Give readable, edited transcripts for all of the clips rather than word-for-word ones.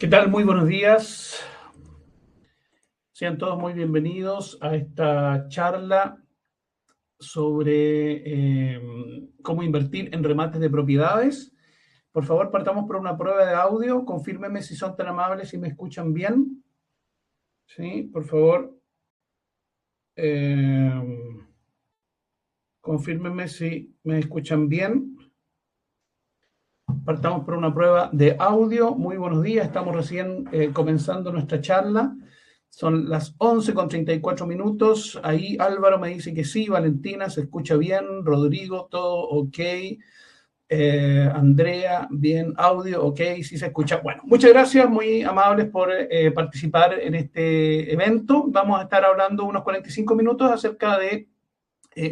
¿Qué tal? Muy buenos días. Sean todos muy bienvenidos a esta charla sobre cómo invertir en remates de propiedades. Por favor, partamos por una prueba de audio. Confírmenme si son tan amables y me escuchan bien. Sí, por favor. Confírmenme si me escuchan bien. Partamos por una prueba de audio. Muy buenos días. Estamos recién comenzando nuestra charla. Son las 11:34. Ahí Álvaro me dice que sí, Valentina se escucha bien, Rodrigo, todo ok, Andrea, bien, audio, ok, sí se escucha. Bueno, muchas gracias, muy amables por participar en este evento. Vamos a estar hablando unos 45 minutos acerca de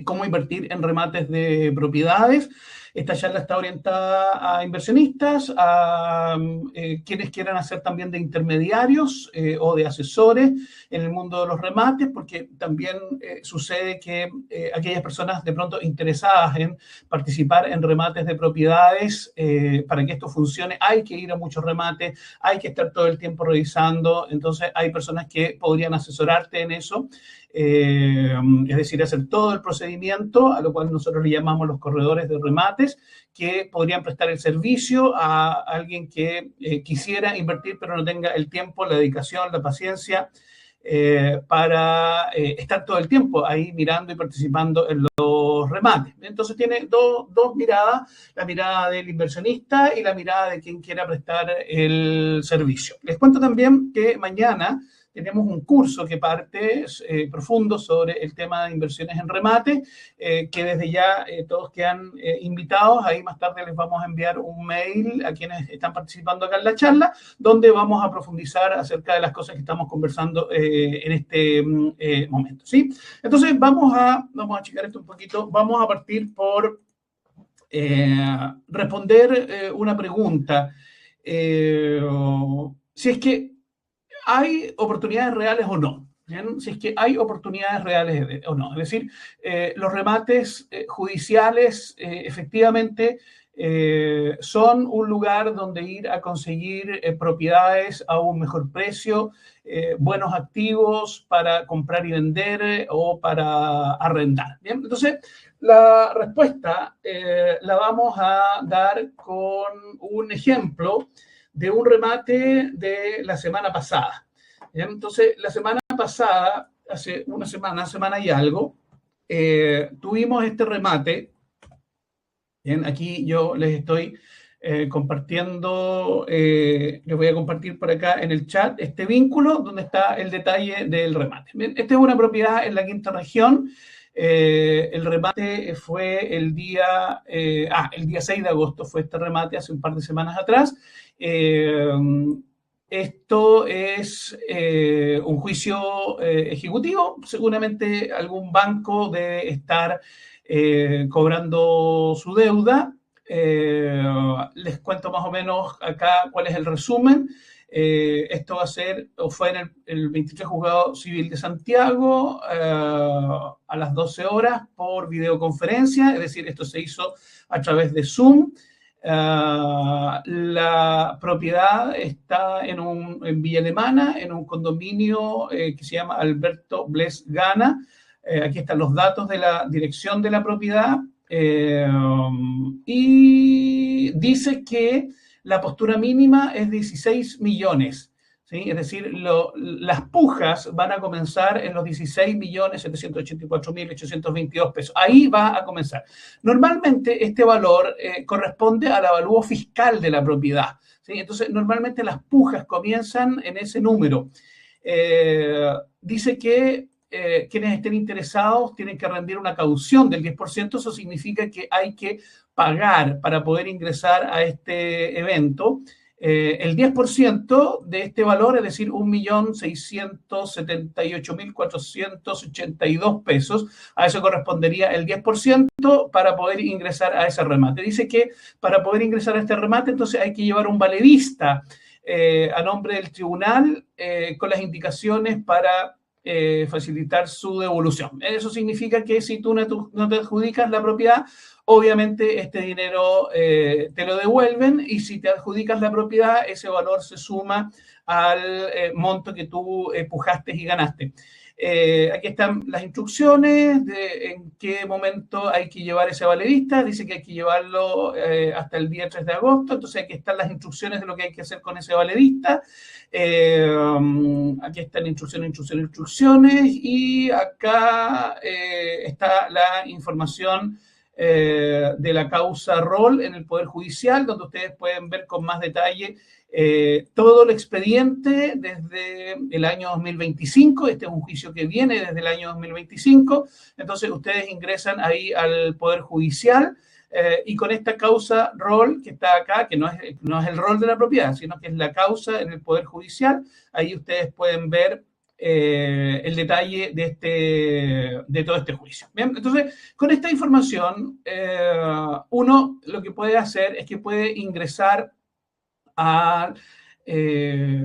cómo invertir en remates de propiedades. Esta charla está orientada a inversionistas, a quienes quieran hacer también de intermediarios o de asesores en el mundo de los remates, porque también sucede que aquellas personas de pronto interesadas en participar en remates de propiedades, para que esto funcione hay que ir a muchos remates, hay que estar todo el tiempo revisando, entonces hay personas que podrían asesorarte en eso. Es decir, hacer todo el procedimiento, a lo cual nosotros le llamamos los corredores de remates, que podrían prestar el servicio a alguien que quisiera invertir, pero no tenga el tiempo, la dedicación, la paciencia para estar todo el tiempo ahí mirando y participando en los remates. Entonces tiene dos miradas, la mirada del inversionista y la mirada de quien quiera prestar el servicio. Les cuento también que mañana tenemos un curso que parte profundo sobre el tema de inversiones en remate, que desde ya todos quedan invitados. Ahí más tarde les vamos a enviar un mail a quienes están participando acá en la charla, donde vamos a profundizar acerca de las cosas que estamos conversando en este momento, ¿sí? Entonces vamos a achicar esto un poquito. Vamos a partir por responder una pregunta. Si es que ¿hay oportunidades reales o no? ¿Bien? Si es que hay oportunidades reales o no. Es decir, los remates judiciales efectivamente son un lugar donde ir a conseguir propiedades a un mejor precio, buenos activos para comprar y vender o para arrendar. ¿Bien? Entonces, la respuesta la vamos a dar con un ejemplo de un remate de la semana pasada. ¿Bien? Entonces, la semana pasada, hace una semana y algo, tuvimos este remate. Bien, aquí yo les estoy compartiendo, les voy a compartir por acá en el chat este vínculo donde está el detalle del remate. Bien, esta es una propiedad en la quinta región. El remate fue el día 6 de agosto, fue este remate hace un par de semanas atrás. Esto es un juicio ejecutivo. Seguramente algún banco debe estar cobrando su deuda. Les cuento más o menos acá cuál es el resumen. Esto va a ser, o fue en el 23 Juzgado Civil de Santiago a las 12 horas por videoconferencia, es decir, esto se hizo a través de Zoom. La propiedad está en Villa Alemana, en un condominio que se llama Alberto Bles Gana. Aquí están los datos de la dirección de la propiedad y dice que la postura mínima es 16 millones. ¿Sí? Es decir, las pujas van a comenzar en los 16.784.822 pesos. Ahí va a comenzar. Normalmente este valor corresponde al avalúo fiscal de la propiedad. ¿Sí? Entonces, normalmente las pujas comienzan en ese número. Dice que quienes estén interesados tienen que rendir una caución del 10%. Eso significa que hay que pagar para poder ingresar a este evento. El 10% de este valor, es decir, 1.678.482 pesos, a eso correspondería el 10% para poder ingresar a ese remate. Dice que para poder ingresar a este remate, entonces hay que llevar un valedista a nombre del tribunal con las indicaciones para facilitar su devolución. Eso significa que si tú no te adjudicas la propiedad obviamente este dinero te lo devuelven y si te adjudicas la propiedad, ese valor se suma al monto que tú pujaste y ganaste. Aquí están las instrucciones de en qué momento hay que llevar ese valerista. Dice que hay que llevarlo hasta el día 3 de agosto. Entonces aquí están las instrucciones de lo que hay que hacer con ese valerista. Aquí están instrucciones. Y acá está la información de la causa rol en el Poder Judicial, donde ustedes pueden ver con más detalle todo el expediente desde el año 2025. Este es un juicio que viene desde el año 2025. Entonces ustedes ingresan ahí al Poder Judicial y con esta causa rol que está acá, que no es el rol de la propiedad, sino que es la causa en el Poder Judicial, ahí ustedes pueden ver el detalle de todo este juicio. Bien, entonces, con esta información, uno lo que puede hacer es que puede ingresar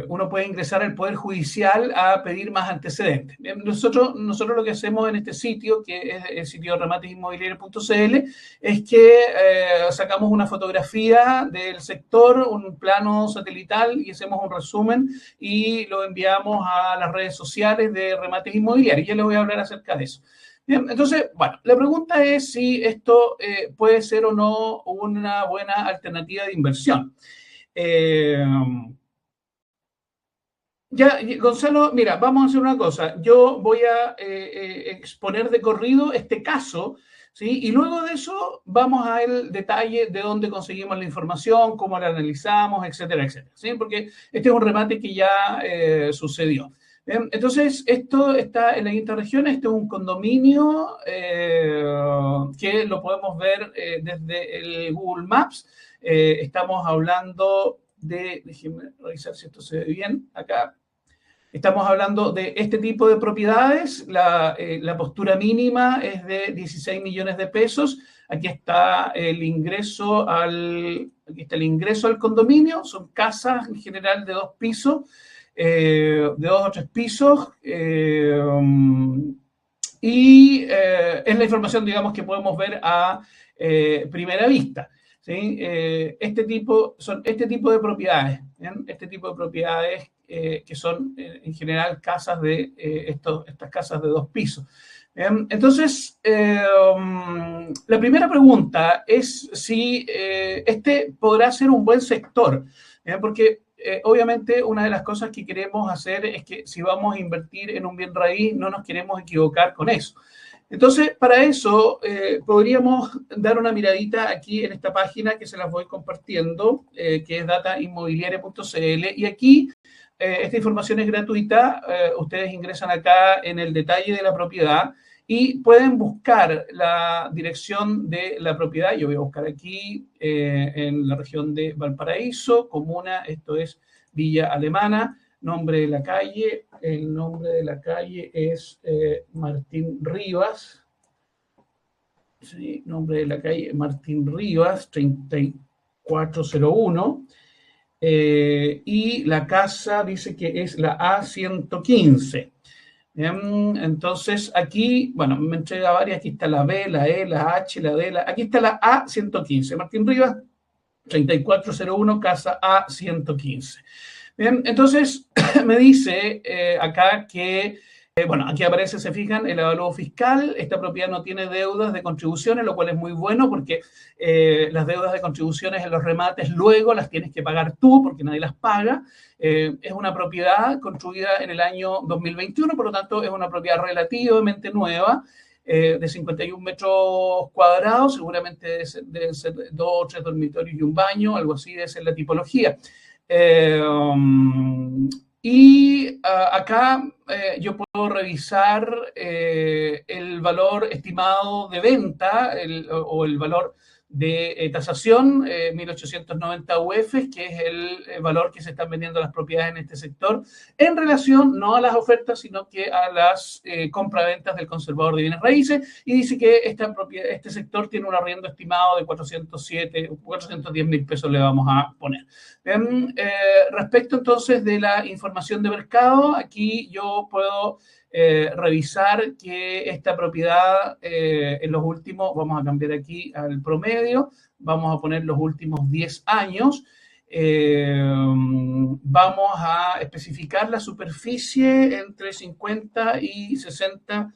uno puede ingresar al Poder Judicial a pedir más antecedentes. Bien, nosotros lo que hacemos en este sitio, que es el sitio rematesinmobiliarios.cl, es que sacamos una fotografía del sector, un plano satelital y hacemos un resumen y lo enviamos a las redes sociales de Remates Inmobiliarios. Ya les voy a hablar acerca de eso. Bien, entonces, bueno, la pregunta es si esto puede ser o no una buena alternativa de inversión. Ya, Gonzalo, mira, vamos a hacer una cosa. Yo voy a exponer de corrido este caso, ¿sí? Y luego de eso vamos al detalle de dónde conseguimos la información, cómo la analizamos, etcétera, etcétera, ¿sí? Porque este es un remate que ya sucedió. Bien, entonces, esto está en la quinta región. Este es un condominio que lo podemos ver desde el Google Maps. Estamos hablando déjenme revisar si esto se ve bien acá. Estamos hablando de este tipo de propiedades. La postura mínima es de 16 millones de pesos. Aquí está el ingreso al condominio. Son casas en general de 2 pisos, de 2 o 3 pisos. Y es la información, digamos, que podemos ver a primera vista. ¿Sí? Este tipo de propiedades, ¿bien? Este tipo de propiedades que son en general casas estas casas de 2 pisos. ¿Bien? Entonces, la primera pregunta es si este podrá ser un buen sector, ¿bien? Porque obviamente una de las cosas que queremos hacer es que si vamos a invertir en un bien raíz, no nos queremos equivocar con eso. Entonces, para eso podríamos dar una miradita aquí en esta página que se las voy compartiendo, que es datainmobiliaria.cl, y aquí esta información es gratuita. Ustedes ingresan acá en el detalle de la propiedad y pueden buscar la dirección de la propiedad. Yo voy a buscar aquí en la región de Valparaíso, comuna, esto es Villa Alemana. Nombre de la calle, el nombre de la calle es Martín Rivas. Sí, nombre de la calle Martín Rivas, 3401. Y la casa dice que es la A115. Entonces aquí, bueno, me entrega varias. Aquí está la B, la E, la H, la D, aquí está la A115. Martín Rivas, 3401, casa A115. Bien, entonces me dice acá que, bueno, aquí aparece, se fijan, el avalúo fiscal. Esta propiedad no tiene deudas de contribuciones, lo cual es muy bueno porque las deudas de contribuciones en los remates luego las tienes que pagar tú porque nadie las paga. Es una propiedad construida en el año 2021, por lo tanto es una propiedad relativamente nueva. De 51 metros cuadrados, seguramente deben ser 2 o 3 dormitorios y un baño, algo así debe ser la tipología. Y acá yo puedo revisar el valor estimado de venta o el valor de tasación, 1.890 UF, que es el valor que se están vendiendo las propiedades en este sector, en relación no a las ofertas, sino que a las compraventas del conservador de bienes raíces, y dice que este sector tiene un arriendo estimado de 410.000 pesos le vamos a poner. Respecto entonces de la información de mercado, aquí yo puedo revisar que esta propiedad en los últimos, vamos a cambiar aquí al promedio, vamos a poner los últimos 10 años, vamos a especificar la superficie entre 50 y 60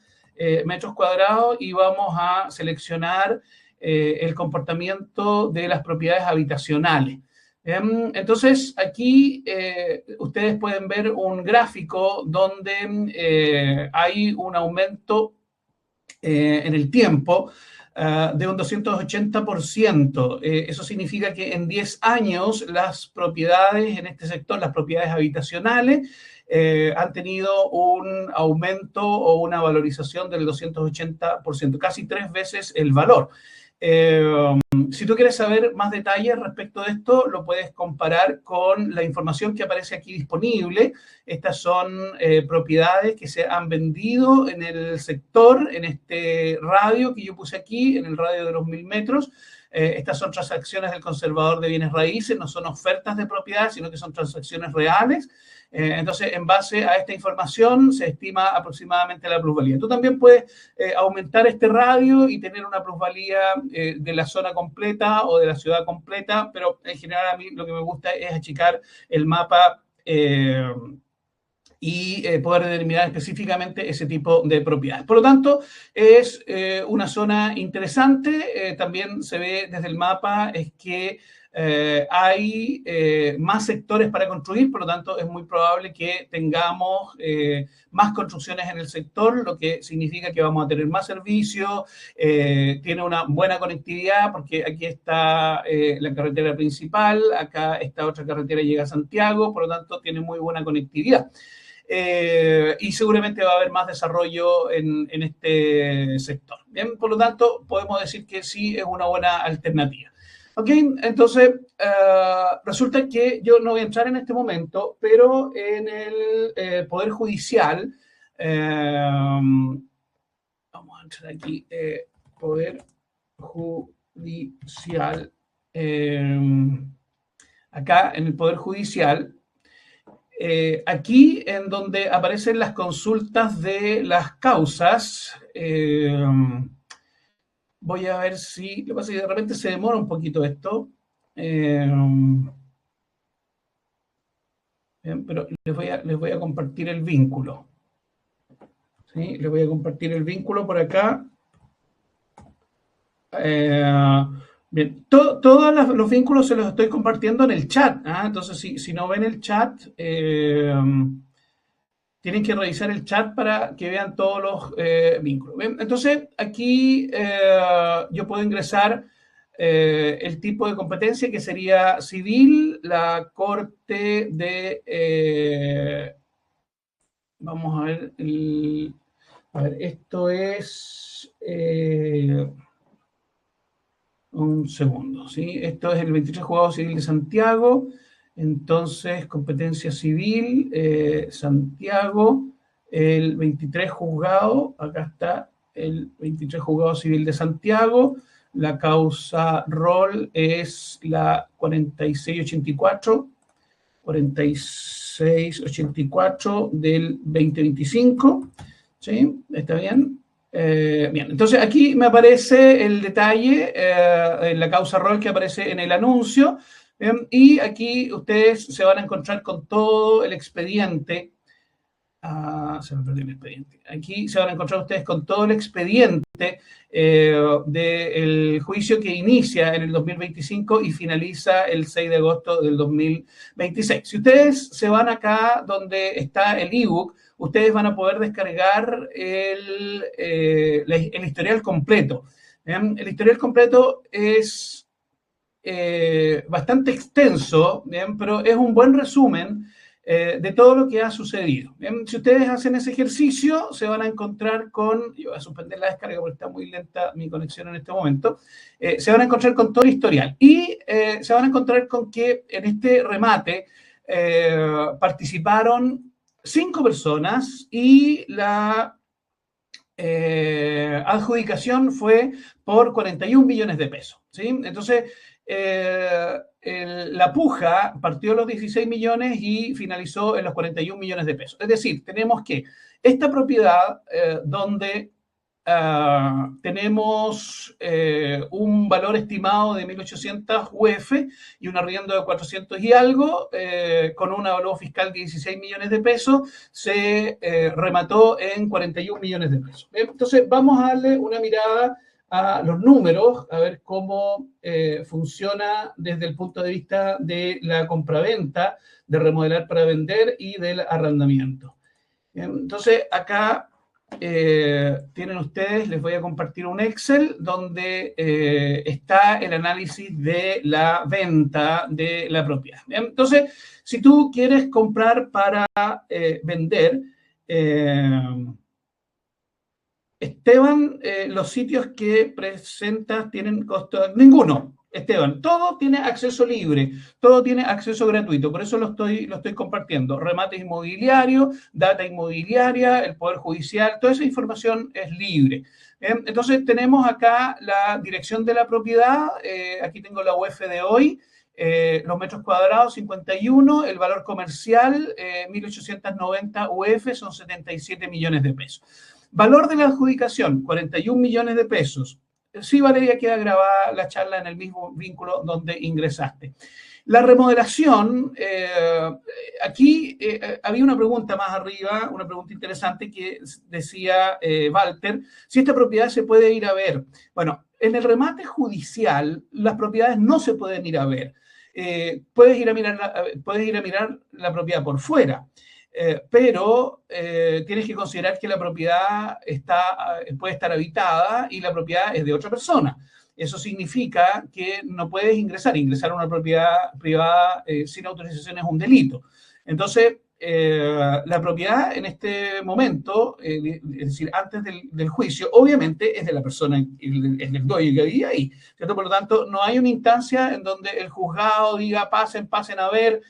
metros cuadrados y vamos a seleccionar el comportamiento de las propiedades habitacionales. Entonces, aquí ustedes pueden ver un gráfico donde hay un aumento en el tiempo de un 280%. Eso significa que en 10 años las propiedades en este sector, las propiedades habitacionales, han tenido un aumento o una valorización del 280%, casi 3 veces el valor. Si tú quieres saber más detalles respecto de esto, lo puedes comparar con la información que aparece aquí disponible. Estas son propiedades que se han vendido en el sector, en este radio que yo puse aquí, en el radio de los 1.000 metros. Estas son transacciones del conservador de bienes raíces, no son ofertas de propiedad, sino que son transacciones reales. Entonces, en base a esta información, se estima aproximadamente la plusvalía. Tú también puedes aumentar este radio y tener una plusvalía de la zona completa o de la ciudad completa, pero en general a mí lo que me gusta es achicar el mapa y poder determinar específicamente ese tipo de propiedades. Por lo tanto, es una zona interesante. También se ve desde el mapa es que hay más sectores para construir, por lo tanto es muy probable que tengamos más construcciones en el sector, lo que significa que vamos a tener más servicios, tiene una buena conectividad porque aquí está la carretera principal, acá esta otra carretera llega a Santiago, por lo tanto tiene muy buena conectividad. Y seguramente va a haber más desarrollo en este sector. Bien, por lo tanto, podemos decir que sí es una buena alternativa. Ok, entonces resulta que yo no voy a entrar en este momento, pero en el Poder Judicial, vamos a entrar aquí, Poder Judicial, acá en el Poder Judicial, aquí en donde aparecen las consultas de las causas, voy a ver si, lo que pasa es que de repente se demora un poquito esto, bien, pero les voy a compartir el vínculo. ¿Sí? Les voy a compartir el vínculo por acá. Bien, todos los vínculos se los estoy compartiendo en el chat. Entonces, si no ven el chat, tienen que revisar el chat para que vean todos los vínculos. Bien, entonces, aquí yo puedo ingresar el tipo de competencia que sería civil, la corte de... vamos a ver, esto es... un segundo, ¿sí? Esto es el 23 Juzgado Civil de Santiago, entonces competencia civil, Santiago, el 23 Juzgado, acá está el 23 Juzgado Civil de Santiago, la causa rol es la 4684 del 2025, ¿sí? ¿Está bien? Bien, entonces aquí me aparece el detalle en la causa rol que aparece en el anuncio y aquí ustedes se van a encontrar con todo el expediente. Se me perdió el expediente. Aquí se van a encontrar ustedes con todo el expediente del juicio que inicia en el 2025 y finaliza el 6 de agosto del 2026. Si ustedes se van acá donde está el ebook, ustedes van a poder descargar el historial completo. El historial completo es bastante extenso, pero es un buen resumen de todo lo que ha sucedido. Bien, si ustedes hacen ese ejercicio, se van a encontrar con, yo voy a suspender la descarga porque está muy lenta mi conexión en este momento, se van a encontrar con todo el historial y se van a encontrar con que en este remate participaron 5 personas y la adjudicación fue por 41 millones de pesos. ¿Sí? Entonces, la puja partió los 16 millones y finalizó en los 41 millones de pesos. Es decir, tenemos que esta propiedad donde tenemos un valor estimado de 1.800 UF y un arriendo de 400 y algo, con un valor fiscal de 16 millones de pesos, se remató en 41 millones de pesos. Entonces, vamos a darle una mirada a los números, a ver cómo funciona desde el punto de vista de la compraventa, de remodelar para vender y del arrendamiento. Entonces, acá tienen ustedes, les voy a compartir un Excel donde está el análisis de la venta de la propiedad. Entonces, si tú quieres comprar para vender, Esteban, los sitios que presentas tienen costo, ninguno. Esteban, todo tiene acceso libre, todo tiene acceso gratuito, por eso lo estoy compartiendo. Remates inmobiliarios, data inmobiliaria, el Poder Judicial, toda esa información es libre. Entonces tenemos acá la dirección de la propiedad, aquí tengo la UF de hoy, los metros cuadrados 51, el valor comercial 1.890 UF, son 77 millones de pesos. Valor de la adjudicación, 41 millones de pesos. Sí, Valeria, queda grabada la charla en el mismo vínculo donde ingresaste. La remodelación, aquí había una pregunta más arriba, una pregunta interesante que decía Walter, si esta propiedad se puede ir a ver. Bueno, en el remate judicial, las propiedades no se pueden ir a ver. Puedes ir a mirar la propiedad por fuera. Pero tienes que considerar que la propiedad puede estar habitada y la propiedad es de otra persona. Eso significa que no puedes ingresar. Ingresar a una propiedad privada sin autorización es un delito. Entonces, la propiedad en este momento, es decir, antes del juicio, obviamente es de la persona, es del dueño que vivía ahí, ¿cierto? Por lo tanto, no hay una instancia en donde el juzgado diga pasen a ver,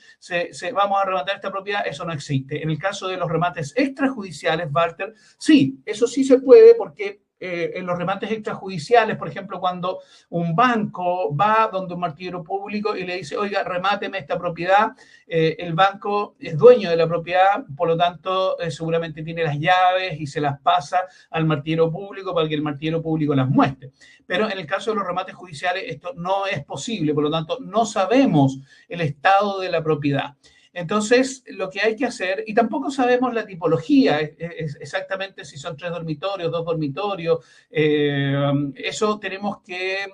vamos a rematar esta propiedad, eso no existe. En el caso de los remates extrajudiciales, Walter, sí, eso sí se puede porque en los remates extrajudiciales, por ejemplo, cuando un banco va donde un martillero público y le dice, oiga, remáteme esta propiedad, el banco es dueño de la propiedad, por lo tanto, seguramente tiene las llaves y se las pasa al martillero público para que el martillero público las muestre. Pero en el caso de los remates judiciales, esto no es posible, por lo tanto, no sabemos el estado de la propiedad. Entonces, lo que hay que hacer, y tampoco sabemos la tipología, exactamente si son 3 dormitorios, 2 dormitorios, eso tenemos que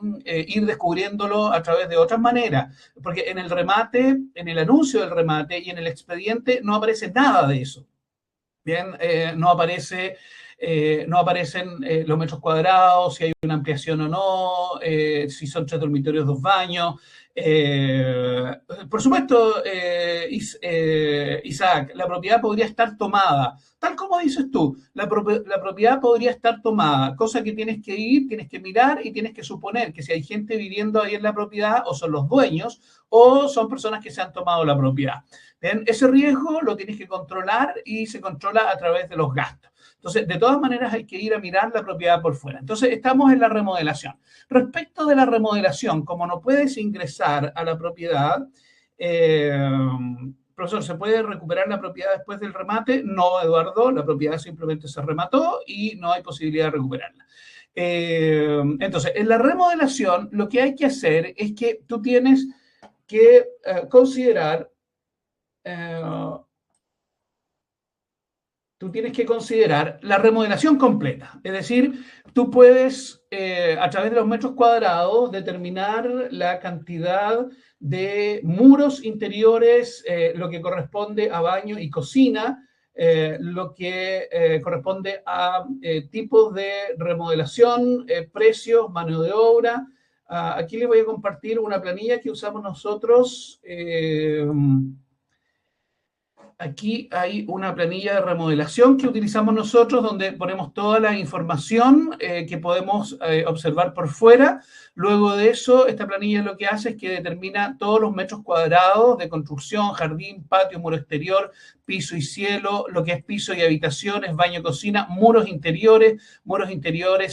ir descubriéndolo a través de otras maneras, porque en el remate, en el anuncio del remate y en el expediente no aparece nada de eso. Bien, no aparecen los metros cuadrados, si hay una ampliación o no, si son 3 dormitorios, 2 baños. Por supuesto, Isaac, la propiedad podría estar tomada, tal como dices tú, la propiedad podría estar tomada, cosa que tienes que ir, tienes que mirar y tienes que suponer que si hay gente viviendo ahí en la propiedad, o son los dueños, o son personas que se han tomado la propiedad. ¿Ven? Ese riesgo lo tienes que controlar y se controla a través de los gastos. Entonces, de todas maneras, hay que ir a mirar la propiedad por fuera. Entonces, estamos en la remodelación. Respecto de la remodelación, como no puedes ingresar a la propiedad, profesor, ¿se puede recuperar la propiedad después del remate? No, Eduardo, la propiedad simplemente se remató y no hay posibilidad de recuperarla. Entonces, en la remodelación, lo que hay que hacer es que tú tienes que considerar la remodelación completa. Es decir, tú puedes, a través de los metros cuadrados, determinar la cantidad de muros interiores, lo que corresponde a baño y cocina, lo que corresponde a tipos de remodelación, precios, mano de obra. Aquí les voy a compartir una planilla que usamos nosotros aquí hay una planilla de remodelación que utilizamos nosotros donde ponemos toda la información que podemos observar por fuera. Luego de eso, esta planilla lo que hace es que determina todos los metros cuadrados de construcción, jardín, patio, muro exterior, piso y cielo, lo que es piso y habitaciones, baño y cocina, muros interiores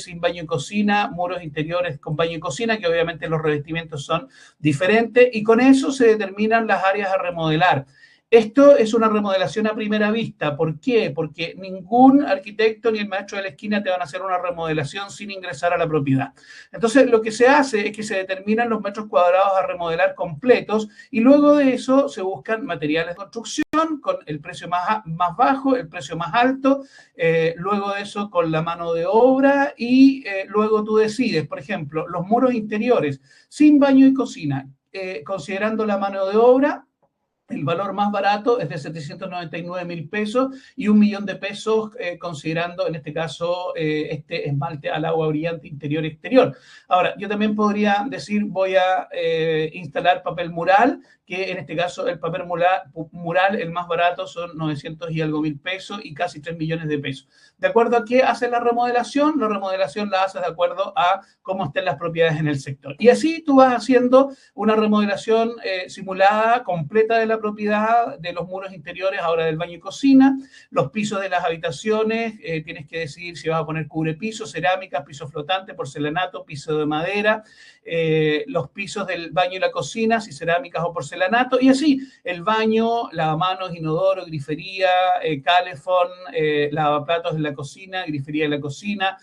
sin baño y cocina, muros interiores con baño y cocina, que obviamente los revestimientos son diferentes, y con eso se determinan las áreas a remodelar. Esto es una remodelación a primera vista. ¿Por qué? Porque ningún arquitecto ni el maestro de la esquina te van a hacer una remodelación sin ingresar a la propiedad. Entonces, lo que se hace es que se determinan los metros cuadrados a remodelar completos y luego de eso se buscan materiales de construcción con el precio más bajo, el precio más alto, luego de eso con la mano de obra y luego tú decides, por ejemplo, los muros interiores sin baño y cocina, considerando la mano de obra. El valor más barato es de 799.000 pesos y 1.000.000 de pesos considerando en este caso este esmalte al agua brillante interior y exterior. Ahora, yo también podría decir voy a instalar papel mural, que en este caso el papel mural, el más barato son 900 y algo mil pesos y casi 3 millones de pesos. ¿De acuerdo a qué hace la remodelación? La remodelación la haces de acuerdo a cómo estén las propiedades en el sector. Y así tú vas haciendo una remodelación simulada, completa de la propiedad, de los muros interiores, ahora del baño y cocina, los pisos de las habitaciones, tienes que decidir si vas a poner cubrepiso, cerámica, piso flotante, porcelanato, piso de madera, los pisos del baño y la cocina, si cerámicas o porcelanato, y así, el baño, lavamanos, inodoro, grifería, calefón, lavaplatos de la cocina, grifería de la cocina,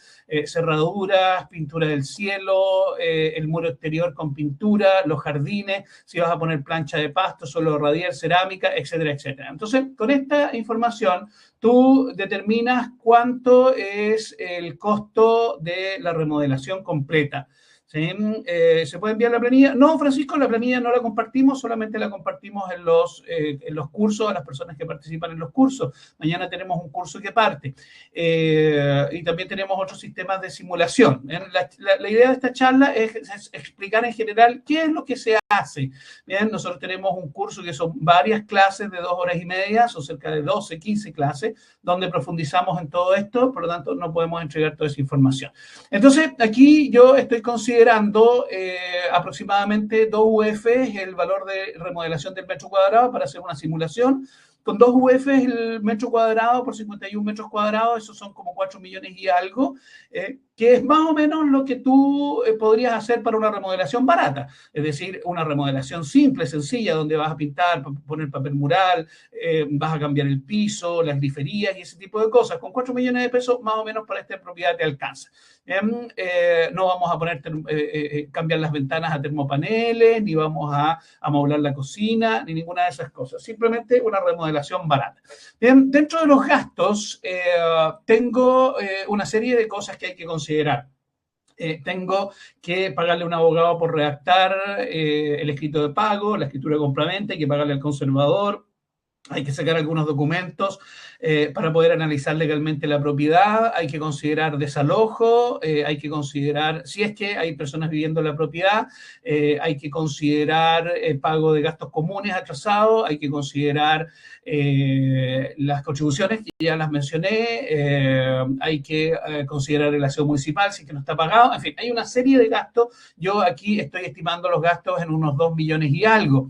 cerraduras, pintura del cielo, el muro exterior con pintura, los jardines, si vas a poner plancha de pasto, suelo radial, cerámica, etcétera, etcétera. Entonces, con esta información, tú determinas cuánto es el costo de la remodelación completa. ¿Sí? ¿Se puede enviar la planilla? No, Francisco, la planilla no la compartimos, solamente la compartimos en los cursos, a las personas que participan en los cursos. Mañana tenemos un curso que parte. Y también tenemos otros sistemas de simulación. La idea de esta charla es explicar en general qué es lo que se hace. Bien, nosotros tenemos un curso que son varias clases de 2 horas y media, son cerca de 12, 15 clases, donde profundizamos en todo esto, por lo tanto no podemos entregar toda esa información. Entonces, aquí yo estoy considerando aproximadamente 2 UF el valor de remodelación del metro cuadrado para hacer una simulación. Con 2 UF el metro cuadrado por 51 metros cuadrados, esos son como 4 millones y algo, que es más o menos lo que tú podrías hacer para una remodelación barata. Es decir, una remodelación simple, sencilla, donde vas a pintar, poner papel mural, vas a cambiar el piso, las griferías y ese tipo de cosas. Con 4 millones de pesos, más o menos para esta propiedad te alcanza. No vamos a poner cambiar las ventanas a termopaneles, ni vamos a amoblar la cocina, ni ninguna de esas cosas. Simplemente una remodelación barata. Bien, dentro de los gastos, tengo una serie de cosas que hay que considerar. Tengo que pagarle a un abogado por redactar el escrito de pago, la escritura de compraventa, hay que pagarle al conservador, hay que sacar algunos documentos para poder analizar legalmente la propiedad, hay que considerar desalojo, hay que considerar, si es que hay personas viviendo en la propiedad, hay que considerar pago de gastos comunes atrasados, hay que considerar las contribuciones, que ya las mencioné, hay que considerar el aseo municipal, si es que no está pagado, en fin, hay una serie de gastos. Yo aquí estoy estimando los gastos en unos 2 millones y algo.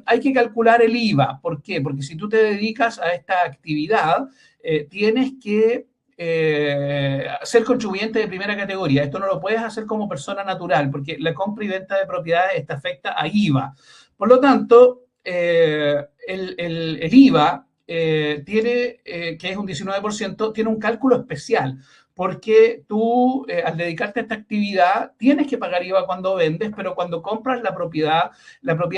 Hay que calcular el IVA. ¿Por qué? Porque si tú te dedicas a esta actividad, tienes que ser contribuyente de primera categoría. Esto no lo puedes hacer como persona natural, porque la compra y venta de propiedades está afecta a IVA. Por lo tanto, el IVA tiene, que es un 19%, tiene un cálculo especial, porque tú, al dedicarte a esta actividad, tienes que pagar IVA cuando vendes, pero cuando compras la propiedad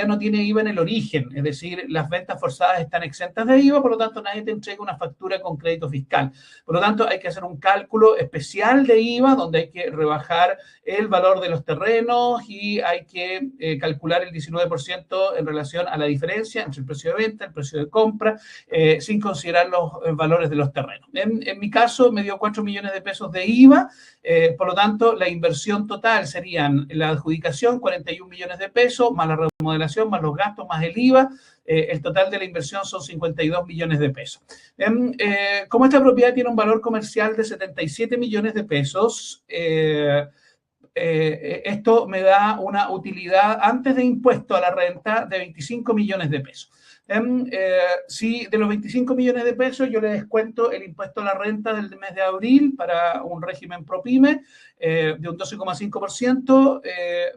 no tiene IVA en el origen, es decir, las ventas forzadas están exentas de IVA, por lo tanto, nadie te entrega una factura con crédito fiscal. Por lo tanto, hay que hacer un cálculo especial de IVA, donde hay que rebajar el valor de los terrenos y hay que calcular el 19% en relación a la diferencia entre el precio de venta, el precio de compra, sin considerar los valores de los terrenos. En mi caso, me dio 4 millones de pesos de IVA, por lo tanto, la inversión total serían la adjudicación, 41 millones de pesos, más la remodelación, más los gastos, más el IVA, el total de la inversión son 52 millones de pesos. Como esta propiedad tiene un valor comercial de 77 millones de pesos, esto me da una utilidad antes de impuesto a la renta de 25 millones de pesos. Si de los 25 millones de pesos yo le descuento el impuesto a la renta del mes de abril para un régimen ProPyme de un 12,5%,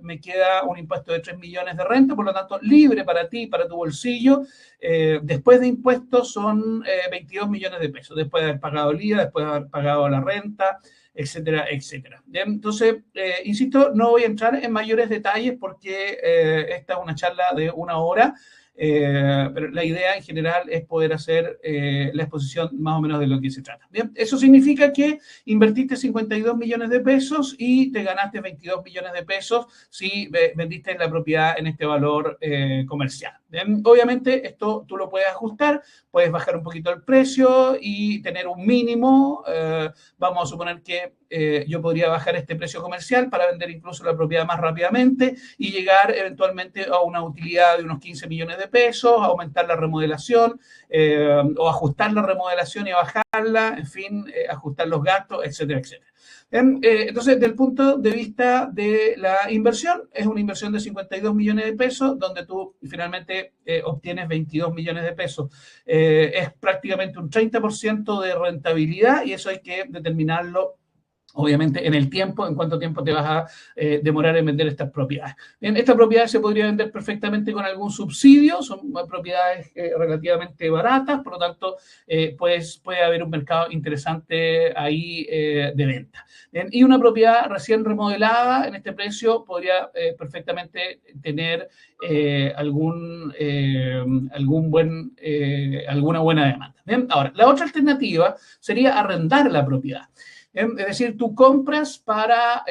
me queda un impuesto de 3 millones de renta, por lo tanto libre para ti, para tu bolsillo, después de impuestos son 22 millones de pesos, después de haber pagado el IVA, después de haber pagado la renta, etcétera, etcétera. Bien, entonces, insisto, no voy a entrar en mayores detalles porque esta es una charla de 1 hora, pero la idea en general es poder hacer la exposición más o menos de lo que se trata. Bien, eso significa que invertiste 52 millones de pesos y te ganaste 22 millones de pesos si vendiste la propiedad en este valor comercial. Bien, obviamente esto tú lo puedes ajustar, puedes bajar un poquito el precio y tener un mínimo. Vamos a suponer que yo podría bajar este precio comercial para vender incluso la propiedad más rápidamente y llegar eventualmente a una utilidad de unos 15 millones de pesos, aumentar la remodelación o ajustar la remodelación y bajarla, en fin, ajustar los gastos, etcétera, etcétera. Entonces, desde el punto de vista de la inversión, es una inversión de 52 millones de pesos, donde tú finalmente obtienes 22 millones de pesos. Es prácticamente un 30% de rentabilidad y eso hay que determinarlo obviamente en el tiempo, en cuánto tiempo te vas a demorar en vender estas propiedades. Bien, estas propiedades se podría vender perfectamente con algún subsidio, son propiedades relativamente baratas, por lo tanto, pues puede haber un mercado interesante ahí de venta. Bien, y una propiedad recién remodelada en este precio podría perfectamente tener alguna buena demanda. Bien, ahora, la otra alternativa sería arrendar la propiedad. Es decir, tú compras para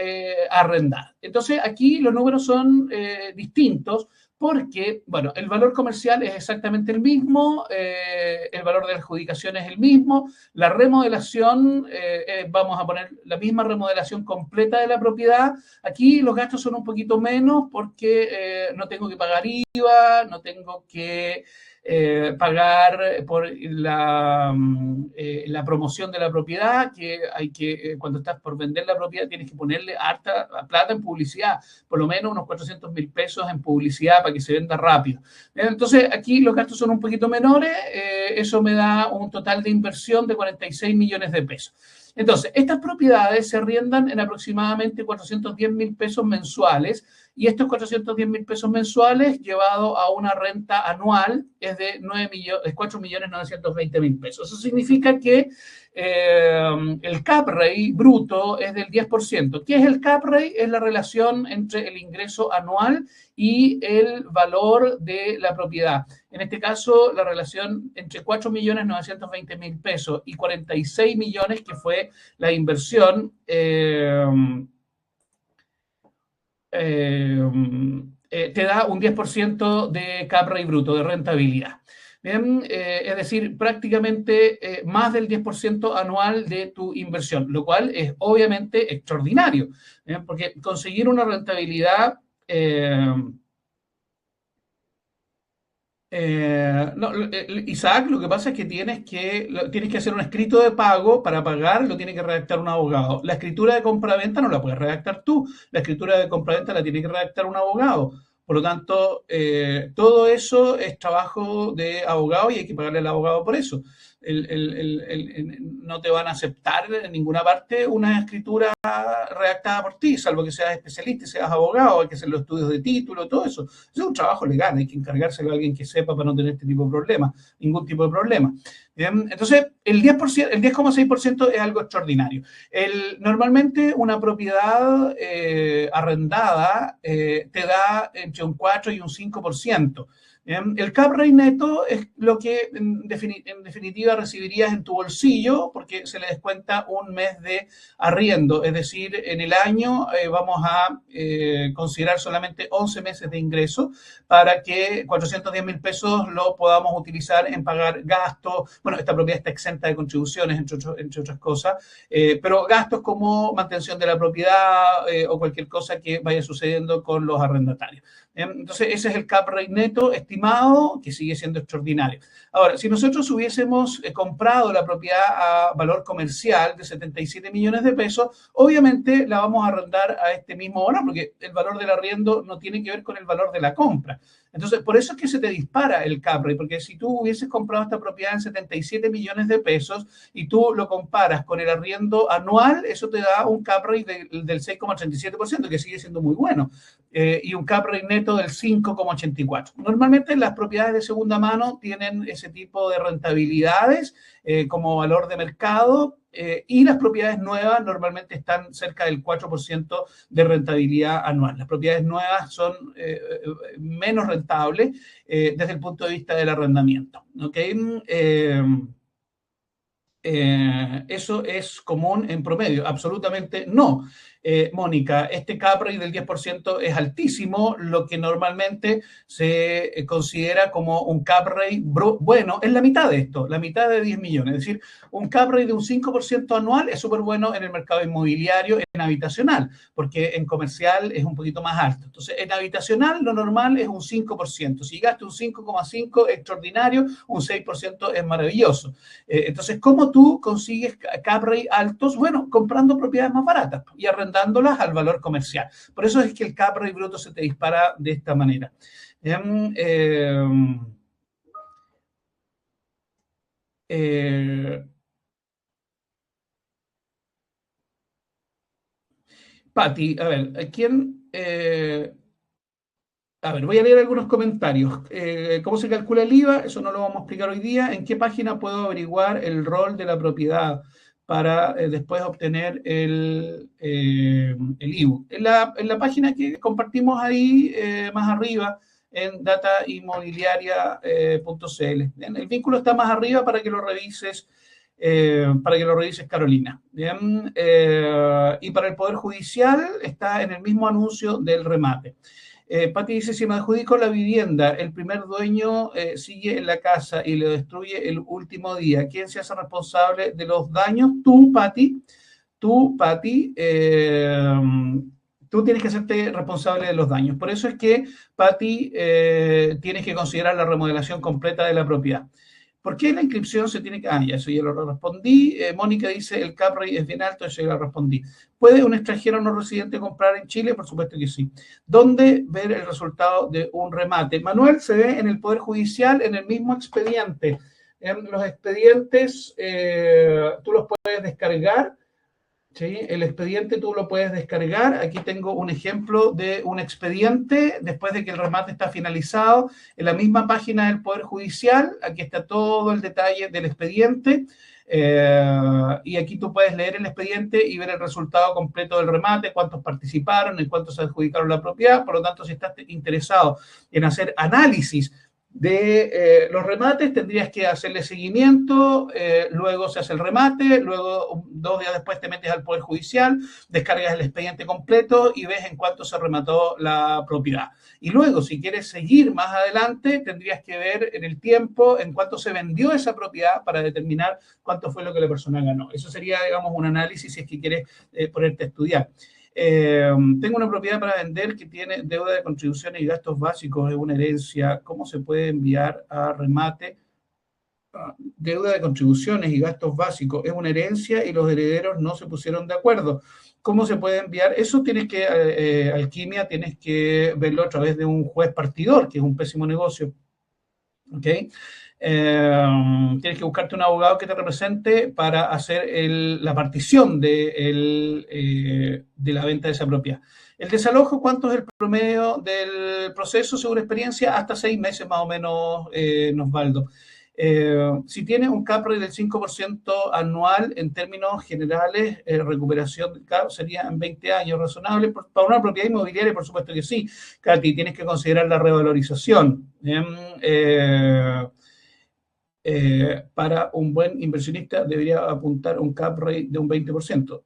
arrendar. Entonces, aquí los números son distintos porque, bueno, el valor comercial es exactamente el mismo, el valor de la adjudicación es el mismo, la remodelación, vamos a poner la misma remodelación completa de la propiedad. Aquí los gastos son un poquito menos porque no tengo que pagar IVA, no tengo que pagar por la promoción de la propiedad, que hay que, cuando estás por vender la propiedad, tienes que ponerle harta plata en publicidad, por lo menos unos 400.000 pesos en publicidad para que se venda rápido. Entonces, aquí los gastos son un poquito menores, eso me da un total de inversión de 46 millones de pesos. Entonces, estas propiedades se arriendan en aproximadamente 410.000 pesos mensuales y estos 410.000 pesos mensuales llevado a una renta anual es de 4.920.000 pesos. Eso significa que el cap rate bruto es del 10%. ¿Qué es el cap rate? Es la relación entre el ingreso anual y el valor de la propiedad. En este caso, la relación entre 4.920.000 pesos y 46 millones, que fue la inversión, te da un 10% de cap rate bruto, de rentabilidad. Bien, es decir, prácticamente más del 10% anual de tu inversión, lo cual es obviamente extraordinario, porque conseguir una rentabilidad no, Isaac, lo que pasa es que tienes que hacer un escrito de pago para pagar, lo tiene que redactar un abogado. La escritura de compraventa no la puedes redactar tú, la escritura de compraventa la tiene que redactar un abogado. Por lo tanto, todo eso es trabajo de abogado y hay que pagarle al abogado por eso. No te van a aceptar en ninguna parte una escritura redactada por ti, salvo que seas especialista, seas abogado, hay que hacer los estudios de título, todo eso. Eso es un trabajo legal, hay que encargárselo a alguien que sepa para no tener este tipo de problemas, ningún tipo de problema. Bien, entonces, el 10%, el 10,6% es algo extraordinario. Normalmente una propiedad arrendada te da entre un 4 y un 5%. El cap rate neto es lo que en definitiva recibirías en tu bolsillo porque se le descuenta un mes de arriendo, es decir, en el año vamos a considerar solamente 11 meses de ingreso para que 410.000 pesos lo podamos utilizar en pagar gastos. Bueno, esta propiedad está exenta de contribuciones, entre otras cosas, pero gastos como mantención de la propiedad o cualquier cosa que vaya sucediendo con los arrendatarios. Entonces, ese es el cap rate neto estimado, que sigue siendo extraordinario. Ahora, si nosotros hubiésemos comprado la propiedad a valor comercial de 77 millones de pesos, obviamente la vamos a arrendar a este mismo valor, porque el valor del arriendo no tiene que ver con el valor de la compra. Entonces, por eso es que se te dispara el cap rate, porque si tú hubieses comprado esta propiedad en 77 millones de pesos y tú lo comparas con el arriendo anual, eso te da un cap rate del 6,37%, que sigue siendo muy bueno, y un cap rate neto del 5,84%. Normalmente las propiedades de segunda mano tienen ese tipo de rentabilidades como valor de mercado, y las propiedades nuevas normalmente están cerca del 4% de rentabilidad anual. Las propiedades nuevas son menos rentables desde el punto de vista del arrendamiento. ¿Okay? ¿Eso es común en promedio? Absolutamente no. Mónica, este cap rate del 10% es altísimo, lo que normalmente se considera como un cap rate bueno, es la mitad de esto, la mitad de 10 millones. Es decir, un cap rate de un 5% anual es súper bueno en el mercado inmobiliario, en habitacional, porque en comercial es un poquito más alto. Entonces, en habitacional lo normal es un 5%. Si llegaste a un 5,5%, extraordinario, un 6% es maravilloso. Entonces, ¿cómo tú consigues cap rate altos? Bueno, comprando propiedades más baratas y arrendándolas al valor comercial. Por eso es que el cap rate bruto se te dispara de esta manera. Patti, a ver, ¿quién? A ver, voy a leer algunos comentarios. ¿Cómo se calcula el IVA? Eso no lo vamos a explicar hoy día. ¿En qué página puedo averiguar el rol de la propiedad para después obtener el IVU? En la página que compartimos ahí más arriba, en datainmobiliaria.cl. El vínculo está más arriba para que lo revises, Carolina. Bien, y para el Poder Judicial está en el mismo anuncio del remate. Pati dice, si me adjudico la vivienda, el primer dueño sigue en la casa y lo destruye el último día. ¿Quién se hace responsable de los daños? Tú, Pati. Tú, Pati, tú tienes que hacerte responsable de los daños. Por eso es que, Pati, tienes que considerar la remodelación completa de la propiedad. ¿Por qué la inscripción se tiene que...? Ah, ya, eso ya lo respondí. Mónica dice, el cap rate es bien alto, eso ya lo respondí. ¿Puede un extranjero no residente comprar en Chile? Por supuesto que sí. ¿Dónde ver el resultado de un remate? Manuel, se ve en el Poder Judicial, en el mismo expediente. En los expedientes tú los puedes descargar. ¿Sí? El expediente tú lo puedes descargar. Aquí tengo un ejemplo de un expediente después de que el remate está finalizado en la misma página del Poder Judicial. Aquí está todo el detalle del expediente. Y aquí tú puedes leer el expediente y ver el resultado completo del remate, cuántos participaron, en cuántos se adjudicaron la propiedad. Por lo tanto, si estás interesado en hacer análisis de los remates, tendrías que hacerle seguimiento, luego se hace el remate, luego 2 días después te metes al Poder Judicial, descargas el expediente completo y ves en cuánto se remató la propiedad. Y luego, si quieres seguir más adelante, tendrías que ver en el tiempo en cuánto se vendió esa propiedad para determinar cuánto fue lo que la persona ganó. Eso sería, digamos, un análisis si es que quieres ponerte a estudiar. Tengo una propiedad para vender que tiene deuda de contribuciones y gastos básicos, es una herencia. ¿Cómo se puede enviar a remate? Deuda de contribuciones y gastos básicos es una herencia y los herederos no se pusieron de acuerdo. ¿Cómo se puede enviar? Eso tienes que, Alquimia, tienes que verlo a través de un juez partidor, que es un pésimo negocio. ¿Ok? Tienes que buscarte un abogado que te represente para hacer la partición de la venta de esa propiedad. El desalojo, ¿cuánto es el promedio del proceso según experiencia? Hasta 6 meses más o menos, Osvaldo. Si tiene un cap rate del 5% anual, en términos generales, recuperación del cap sería en 20 años razonable. Para una propiedad inmobiliaria, por supuesto que sí. Katy, tienes que considerar la revalorización. Para un buen inversionista debería apuntar a un cap rate de un 20%.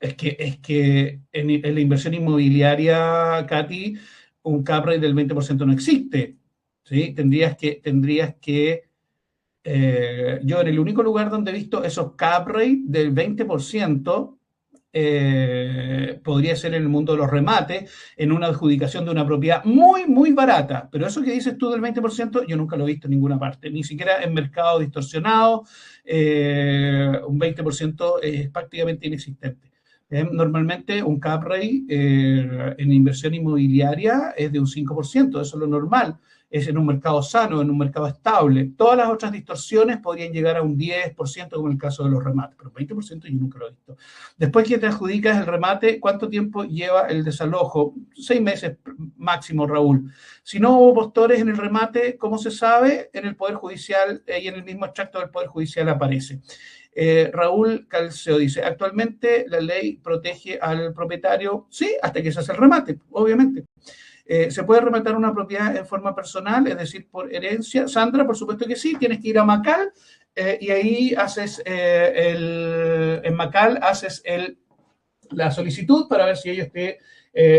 Es que en la inversión inmobiliaria, Katy, un cap rate del 20% no existe. ¿Sí? Yo en el único lugar donde he visto esos cap rate del 20%, podría ser en el mundo de los remates, en una adjudicación de una propiedad muy, muy barata. Pero eso que dices tú del 20%, yo nunca lo he visto en ninguna parte, ni siquiera en mercado distorsionado, un 20% es prácticamente inexistente. Normalmente un cap rate en inversión inmobiliaria es de un 5%, eso es lo normal, es en un mercado sano, en un mercado estable. Todas las otras distorsiones podrían llegar a un 10%, como en el caso de los remates, pero 20% yo nunca lo he visto. Después que te adjudicas el remate, ¿cuánto tiempo lleva el desalojo? 6 meses máximo, Raúl. Si no hubo postores en el remate, ¿cómo se sabe? En el Poder Judicial y en el mismo extracto del Poder Judicial aparece. Raúl Calceo dice, actualmente la ley protege al propietario, sí, hasta que se hace el remate, obviamente. ¿Se puede rematar una propiedad en forma personal, es decir, por herencia? Sandra, por supuesto que sí, tienes que ir a Macal y ahí haces en Macal haces la solicitud para ver si ellos te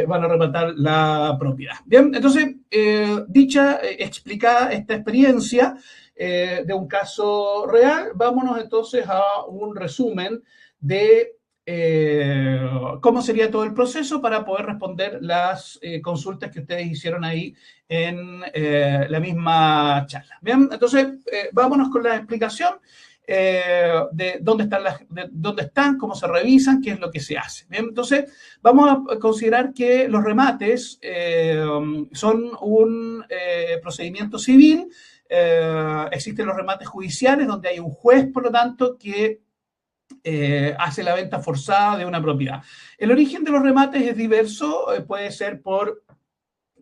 van a rematar la propiedad. Bien, entonces, explicada esta experiencia de un caso real, vámonos entonces a un resumen de cómo sería todo el proceso para poder responder las consultas que ustedes hicieron ahí en la misma charla. Bien, entonces, vámonos con la explicación. De dónde están, cómo se revisan, qué es lo que se hace. Bien, entonces, vamos a considerar que los remates son un procedimiento civil. Existen los remates judiciales, donde hay un juez, por lo tanto, que hace la venta forzada de una propiedad. El origen de los remates es diverso, puede ser por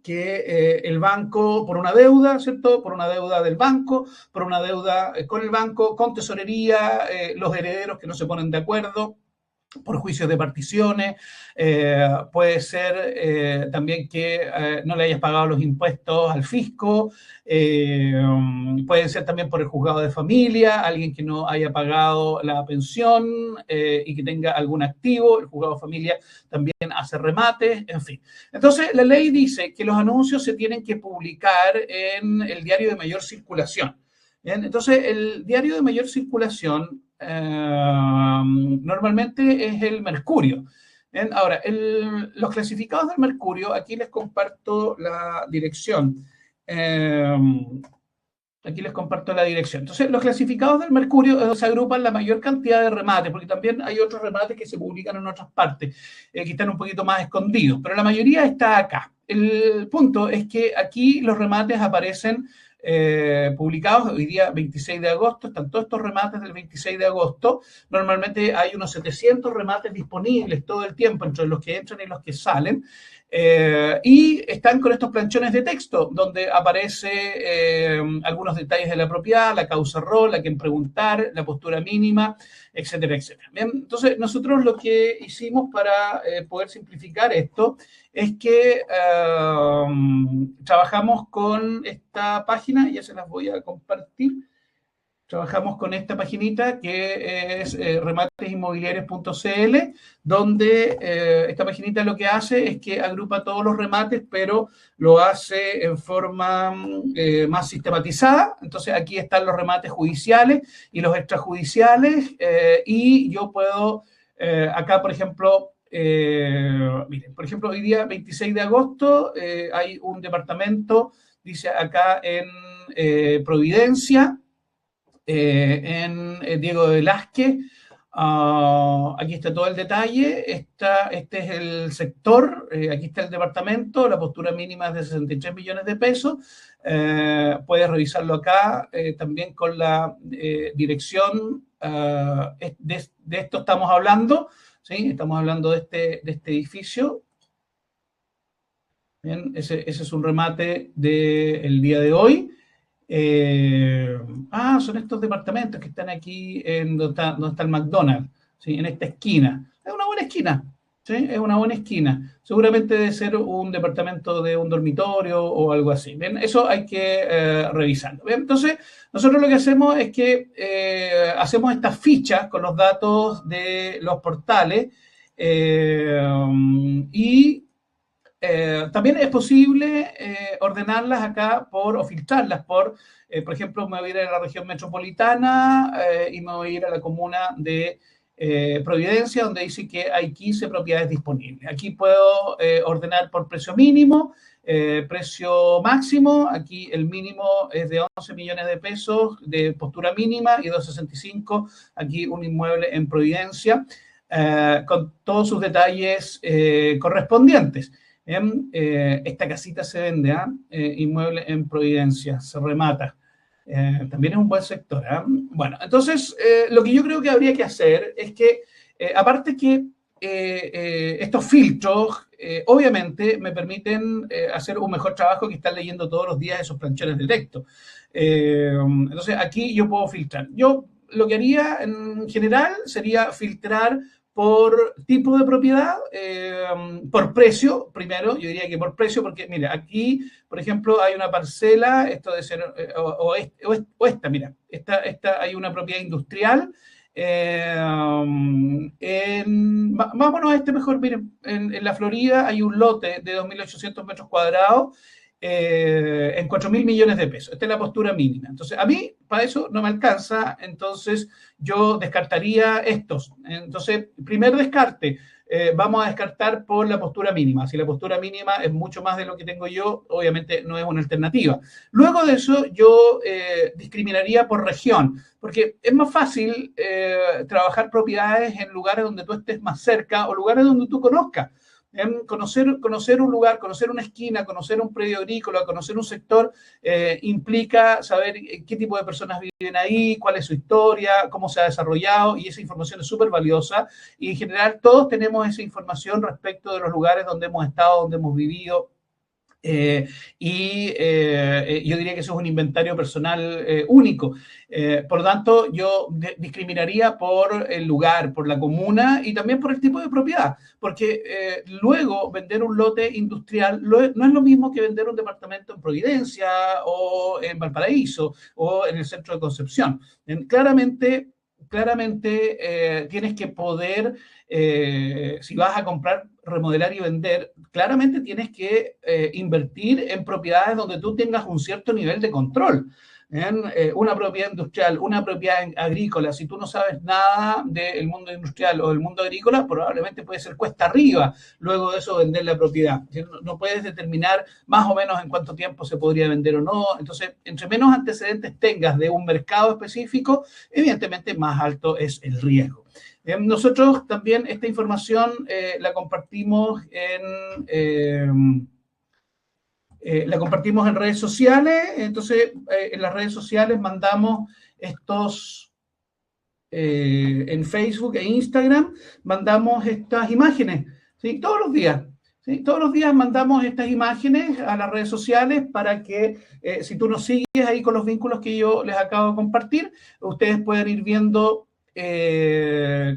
que el banco, por una deuda, ¿cierto? Por una deuda del banco, por una deuda con el banco, con tesorería, los herederos que no se ponen de acuerdo, por juicios de particiones, puede ser también que no le hayas pagado los impuestos al fisco, puede ser también por el juzgado de familia, alguien que no haya pagado la pensión y que tenga algún activo, el juzgado de familia también hace remates, en fin. Entonces, la ley dice que los anuncios se tienen que publicar en el diario de mayor circulación. Bien, entonces, el diario de mayor circulación normalmente es el mercurio. Bien, ahora, los clasificados del mercurio, aquí les comparto la dirección. Aquí les comparto la dirección. Entonces, los clasificados del mercurio se agrupan la mayor cantidad de remates, porque también hay otros remates que se publican en otras partes, que están un poquito más escondidos, pero la mayoría está acá. El punto es que aquí los remates aparecen publicados hoy día 26 de agosto, están todos estos remates del 26 de agosto, normalmente hay unos 700 remates disponibles todo el tiempo entre los que entran y los que salen, y están con estos planchones de texto donde aparece algunos detalles de la propiedad, la causa rol, a quién preguntar, la postura mínima, etcétera, etcétera. Bien, entonces nosotros lo que hicimos para poder simplificar esto es que trabajamos con esta página, ya se las voy a compartir. Trabajamos con esta paginita que es rematesinmobiliarios.cl, donde esta paginita lo que hace es que agrupa todos los remates, pero lo hace en forma más sistematizada. Entonces aquí están los remates judiciales y los extrajudiciales, y yo puedo, acá por ejemplo, miren, por ejemplo, hoy día 26 de agosto hay un departamento, dice acá en Providencia, en Diego Velázquez. Aquí está todo el detalle. Este es el sector, aquí está el departamento, la postura mínima es de 63 millones de pesos. Puedes revisarlo acá también con la dirección. De esto estamos hablando, ¿sí? Estamos hablando de este edificio. Bien, ese es un remate del día de hoy. Son estos departamentos que están aquí en donde está el McDonald's, ¿sí? En esta esquina. Es una buena esquina, ¿sí? Es una buena esquina. Seguramente debe ser un departamento de un dormitorio o algo así. ¿Bien? Eso hay que revisarlo. ¿Bien? Entonces, nosotros lo que hacemos es que hacemos estas fichas con los datos de los portales y también es posible ordenarlas acá o filtrarlas por ejemplo, me voy a ir a la región metropolitana y me voy a ir a la comuna de Providencia, donde dice que hay 15 propiedades disponibles. Aquí puedo ordenar por precio mínimo, precio máximo. Aquí el mínimo es de 11 millones de pesos de postura mínima y 265. Aquí un inmueble en Providencia con todos sus detalles correspondientes. Esta casita se vende, inmueble en Providencia, se remata. También es un buen sector. Bueno, entonces lo que yo creo que habría que hacer es que, aparte que estos filtros, obviamente, me permiten hacer un mejor trabajo que estar leyendo todos los días esos planchones de texto. Entonces, aquí yo puedo filtrar. Yo lo que haría en general sería filtrar por tipo de propiedad, por precio, primero, yo diría que por precio, porque mira, aquí, por ejemplo, hay una parcela, esto debe ser, esta, mira, esta hay una propiedad industrial, vámonos a este mejor, miren, en la Florida hay un lote de 2.800 metros cuadrados, en 4.000 millones de pesos. Esta es la postura mínima. Entonces, a mí, para eso no me alcanza, entonces yo descartaría estos. Entonces, primer descarte, vamos a descartar por la postura mínima. Si la postura mínima es mucho más de lo que tengo yo, obviamente no es una alternativa. Luego de eso, yo discriminaría por región, porque es más fácil trabajar propiedades en lugares donde tú estés más cerca o lugares donde tú conozcas. Conocer un lugar, conocer una esquina, conocer un predio agrícola, conocer un sector, implica saber qué tipo de personas viven ahí, cuál es su historia, cómo se ha desarrollado, y esa información es súper valiosa. Y en general todos tenemos esa información respecto de los lugares donde hemos estado, donde hemos vivido. Yo diría que eso es un inventario personal único. Por lo tanto, yo discriminaría por el lugar, por la comuna y también por el tipo de propiedad, porque luego vender un lote industrial no es lo mismo que vender un departamento en Providencia o en Valparaíso o en el centro de Concepción. Claramente tienes que poder, si vas a comprar, remodelar y vender, claramente tienes que invertir en propiedades donde tú tengas un cierto nivel de control. Una propiedad industrial, una propiedad agrícola, si tú no sabes nada del mundo industrial o del mundo agrícola, probablemente puede ser cuesta arriba luego de eso vender la propiedad. No puedes determinar más o menos en cuánto tiempo se podría vender o no. Entonces, entre menos antecedentes tengas de un mercado específico, evidentemente más alto es el riesgo. Nosotros también esta información la compartimos la compartimos en redes sociales. Entonces, en las redes sociales mandamos estos, en Facebook e Instagram, mandamos estas imágenes, ¿sí? Todos los días. ¿Sí? Todos los días mandamos estas imágenes a las redes sociales para que, si tú nos sigues ahí con los vínculos que yo les acabo de compartir, ustedes pueden ir viendo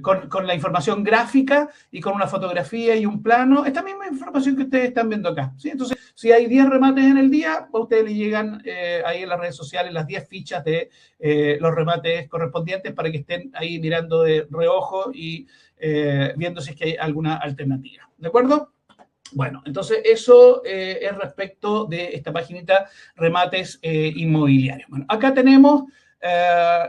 con la información gráfica y con una fotografía y un plano, esta misma información que ustedes están viendo acá. ¿Sí? Entonces, si hay 10 remates en el día, a ustedes les llegan ahí en las redes sociales las 10 fichas de los remates correspondientes para que estén ahí mirando de reojo y viendo si es que hay alguna alternativa. ¿De acuerdo? Bueno, entonces eso es respecto de esta paginita Remates Inmobiliarios. Bueno, acá tenemos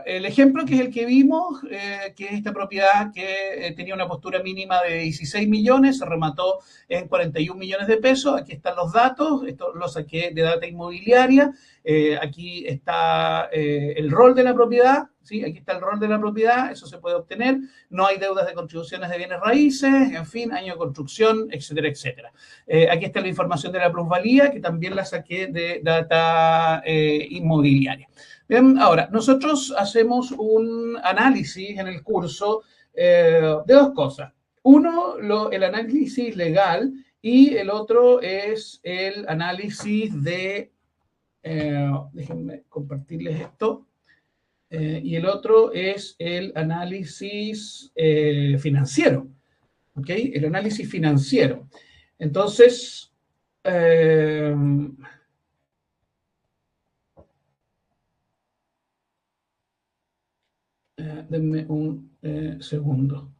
el ejemplo que es el que vimos, que es esta propiedad que tenía una postura mínima de 16 millones, se remató en 41 millones de pesos. Aquí están los datos, esto lo saqué de Data Inmobiliaria. Aquí está el rol de la propiedad, ¿sí? Aquí está el rol de la propiedad, eso se puede obtener. No hay deudas de contribuciones de bienes raíces, en fin, año de construcción, etcétera, etcétera. Aquí está la información de la plusvalía, que también la saqué de Data Inmobiliaria. Bien, ahora, nosotros hacemos un análisis en el curso de dos cosas. Uno, el análisis legal y el otro es el análisis de déjenme compartirles esto. Y el otro es el análisis financiero. ¿Ok? El análisis financiero. Entonces, denme un segundo.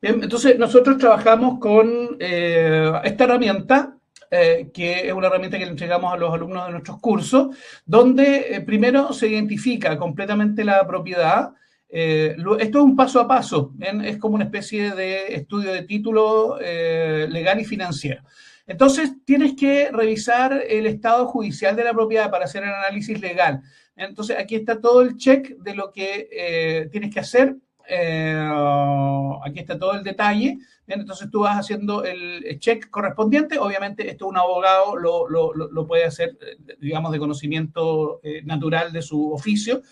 Bien, entonces nosotros trabajamos con esta herramienta, que es una herramienta que le entregamos a los alumnos de nuestros cursos, donde primero se identifica completamente la propiedad. Esto es un paso a paso, ¿bien? Es como una especie de estudio de título legal y financiero. Entonces, tienes que revisar el estado judicial de la propiedad para hacer el análisis legal. Entonces, aquí está todo el check de lo que tienes que hacer. Aquí está todo el detalle. Bien, entonces tú vas haciendo el check correspondiente. Obviamente, esto un abogado lo puede hacer, digamos, de conocimiento natural de su oficio.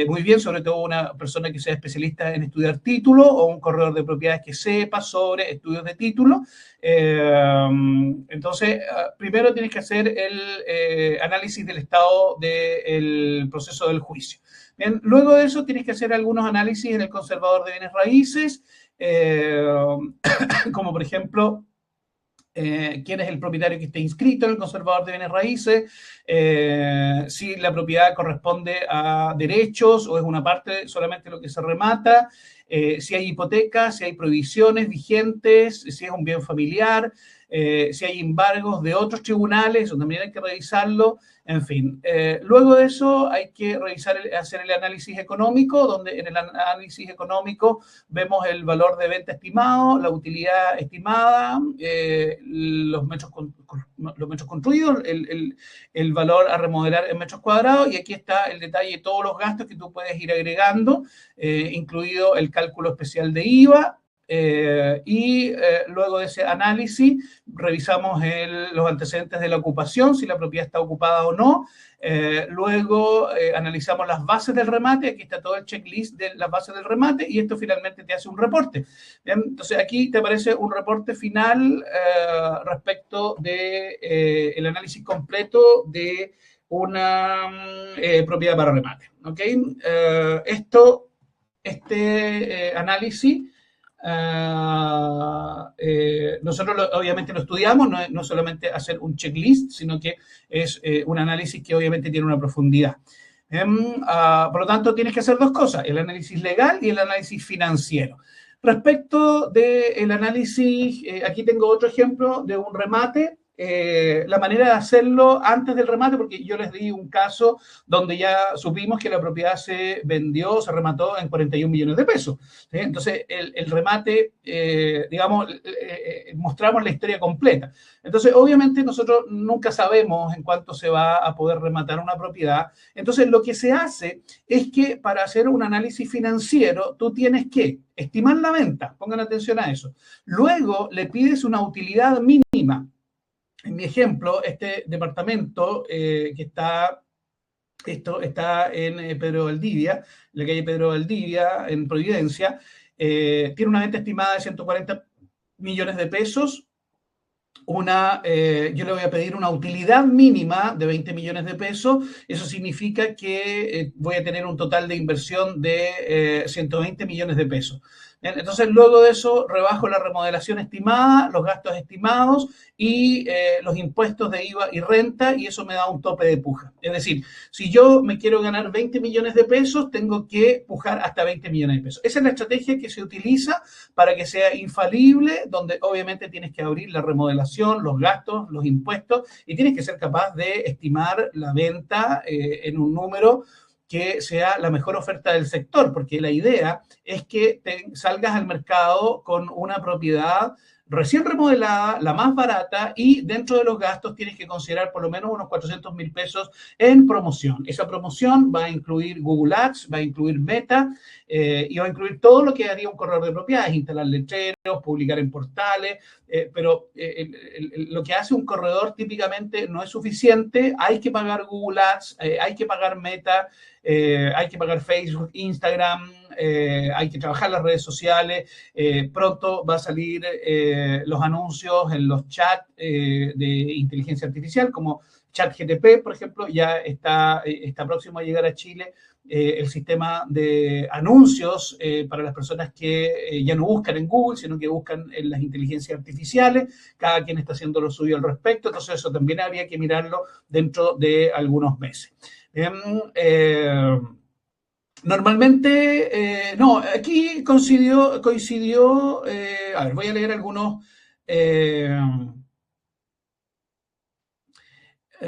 Muy bien, sobre todo una persona que sea especialista en estudiar títulos o un corredor de propiedades que sepa sobre estudios de títulos. Entonces, primero tienes que hacer el análisis del estado del proceso del juicio. Bien, luego de eso tienes que hacer algunos análisis en el conservador de bienes raíces, como por ejemplo, quién es el propietario que esté inscrito en el conservador de bienes raíces, si la propiedad corresponde a derechos o es una parte solamente lo que se remata, si hay hipotecas, si hay prohibiciones vigentes, si es un bien familiar, si hay embargos de otros tribunales, eso también hay que revisarlo, en fin. Luego de eso hay que hacer el análisis económico, donde en el análisis económico vemos el valor de venta estimado, la utilidad estimada, los metros construidos, el valor a remodelar en metros cuadrados, y aquí está el detalle de todos los gastos que tú puedes ir agregando, incluido el cálculo especial de IVA. Luego de ese análisis revisamos los antecedentes de la ocupación, si la propiedad está ocupada o no. Luego analizamos las bases del remate, aquí está todo el checklist de las bases del remate, y esto finalmente te hace un reporte. Bien, entonces aquí te aparece un reporte final respecto de el análisis completo de una propiedad para remate. ¿Okay? Este análisis nosotros obviamente lo estudiamos, no solamente hacer un checklist, sino que es un análisis que obviamente tiene una profundidad. Por lo tanto, tienes que hacer dos cosas, el análisis legal y el análisis financiero. Respecto del análisis, aquí tengo otro ejemplo de un remate. La manera de hacerlo antes del remate, porque yo les di un caso donde ya supimos que la propiedad se vendió, se remató en 41 millones de pesos. ¿Sí? Entonces, el remate, digamos, mostramos la historia completa. Entonces, obviamente, nosotros nunca sabemos en cuánto se va a poder rematar una propiedad. Entonces, lo que se hace es que para hacer un análisis financiero, tú tienes que estimar la venta, pongan atención a eso. Luego, le pides una utilidad mínima. En mi ejemplo, este departamento esto está en Pedro Valdivia, en la calle Pedro Valdivia, en Providencia, tiene una venta estimada de 140 millones de pesos. Yo le voy a pedir una utilidad mínima de 20 millones de pesos. Eso significa que voy a tener un total de inversión de 120 millones de pesos. Entonces, luego de eso, rebajo la remodelación estimada, los gastos estimados y los impuestos de IVA y renta, y eso me da un tope de puja. Es decir, si yo me quiero ganar 20 millones de pesos, tengo que pujar hasta 20 millones de pesos. Esa es la estrategia que se utiliza para que sea infalible, donde obviamente tienes que abrir la remodelación, los gastos, los impuestos, y tienes que ser capaz de estimar la venta en un número que sea la mejor oferta del sector, porque la idea es que salgas al mercado con una propiedad recién remodelada, la más barata, y dentro de los gastos tienes que considerar por lo menos unos 400.000 pesos en promoción. Esa promoción va a incluir Google Ads, va a incluir Meta, y va a incluir todo lo que haría un corredor de propiedades: instalar letreros, publicar en portales, pero lo que hace un corredor típicamente no es suficiente. Hay que pagar Google Ads, hay que pagar Meta, hay que pagar Facebook, Instagram, hay que trabajar las redes sociales. Pronto va a salir los anuncios en los chats de inteligencia artificial, como ChatGPT, por ejemplo. Ya está próximo a llegar a Chile el sistema de anuncios para las personas que ya no buscan en Google, sino que buscan en las inteligencias artificiales. Cada quien está haciendo lo suyo al respecto, entonces eso también habría que mirarlo dentro de algunos meses. Normalmente, no, aquí coincidió a ver, voy a leer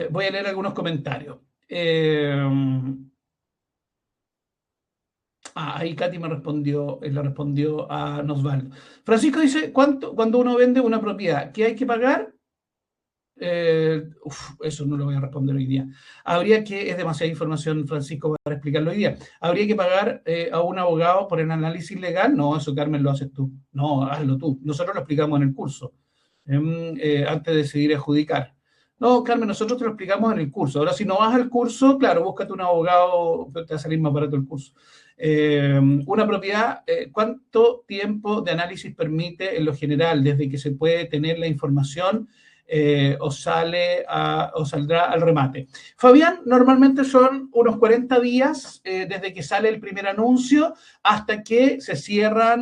voy a leer algunos comentarios. Ahí Katy le respondió a Nosvaldo. Francisco dice: ¿cuánto cuando uno vende una propiedad? ¿Qué hay que pagar? Eso no lo voy a responder hoy día. Es demasiada información, Francisco, para explicarlo hoy día. ¿Habría que pagar a un abogado por el análisis legal? No, eso, Carmen, lo haces tú. No, hazlo tú. Nosotros lo explicamos en el curso, antes de decidir adjudicar. No, Carmen, nosotros te lo explicamos en el curso. Ahora, si no vas al curso, claro, búscate un abogado, te va a salir más barato el curso. Una propiedad, ¿cuánto tiempo de análisis permite en lo general, desde que se puede tener la información o saldrá al remate? Fabián, normalmente son unos 40 días desde que sale el primer anuncio hasta que se cierra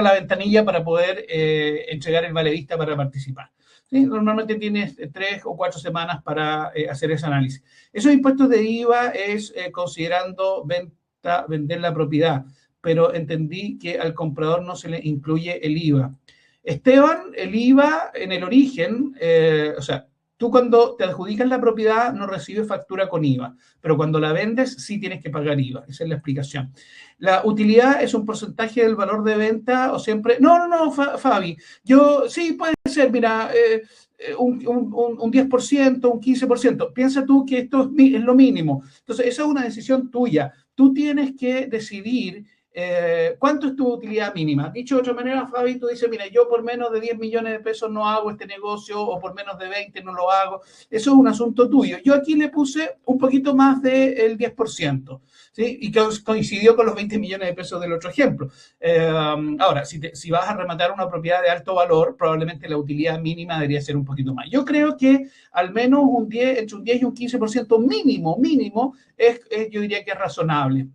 la ventanilla para poder entregar el vale vista para participar. ¿Sí? Normalmente tienes 3 o 4 semanas para hacer ese análisis. Esos impuestos de IVA es considerando vender la propiedad, pero entendí que al comprador no se le incluye el IVA. Esteban, el IVA en el origen, o sea, tú cuando te adjudicas la propiedad no recibes factura con IVA, pero cuando la vendes sí tienes que pagar IVA. Esa es la explicación. ¿La utilidad es un porcentaje del valor de venta o siempre? No, Fabi. Sí, puede ser, mira, un 10%, un 15%. Piensa tú que esto es lo mínimo. Entonces, esa es una decisión tuya. Tú tienes que decidir ¿cuánto es tu utilidad mínima? Dicho de otra manera, Fabi, tú dices: mira, yo por menos de 10 millones de pesos no hago este negocio, o por menos de 20 no lo hago. Eso es un asunto tuyo. Yo aquí le puse un poquito más del 10%, ¿sí? Y que coincidió con los 20 millones de pesos del otro ejemplo. Ahora, si vas a rematar una propiedad de alto valor, probablemente la utilidad mínima debería ser un poquito más. Yo creo que al menos entre un 10 y un 15% mínimo, yo diría que es razonable.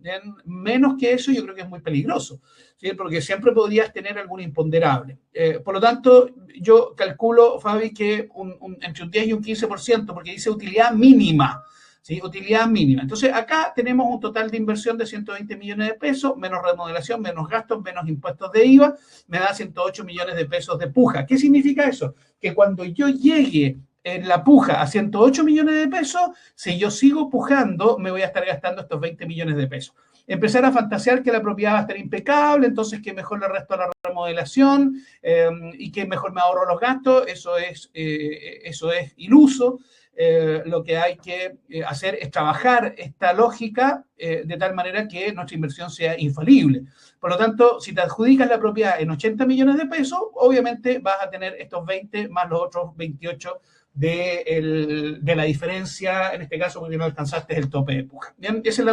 Menos que eso yo creo que es muy peligroso, ¿sí? Porque siempre podrías tener algún imponderable. Por lo tanto, yo calculo, Fabi, que entre un 10 y un 15%, porque dice utilidad mínima. ¿Sí? Utilidad mínima. Entonces, acá tenemos un total de inversión de 120 millones de pesos, menos remodelación, menos gastos, menos impuestos de IVA, me da 108 millones de pesos de puja. ¿Qué significa eso? Que cuando yo llegue en la puja a 108 millones de pesos, si yo sigo pujando, me voy a estar gastando estos 20 millones de pesos. Empezar a fantasear que la propiedad va a estar impecable, entonces que mejor le resto a la remodelación y que mejor me ahorro los gastos, eso es iluso. Lo que hay que hacer es trabajar esta lógica de tal manera que nuestra inversión sea infalible. Por lo tanto, si te adjudicas la propiedad en 80 millones de pesos, obviamente vas a tener estos 20 más los otros 28 de la diferencia, en este caso porque no alcanzaste el tope de puja. Bien, esa es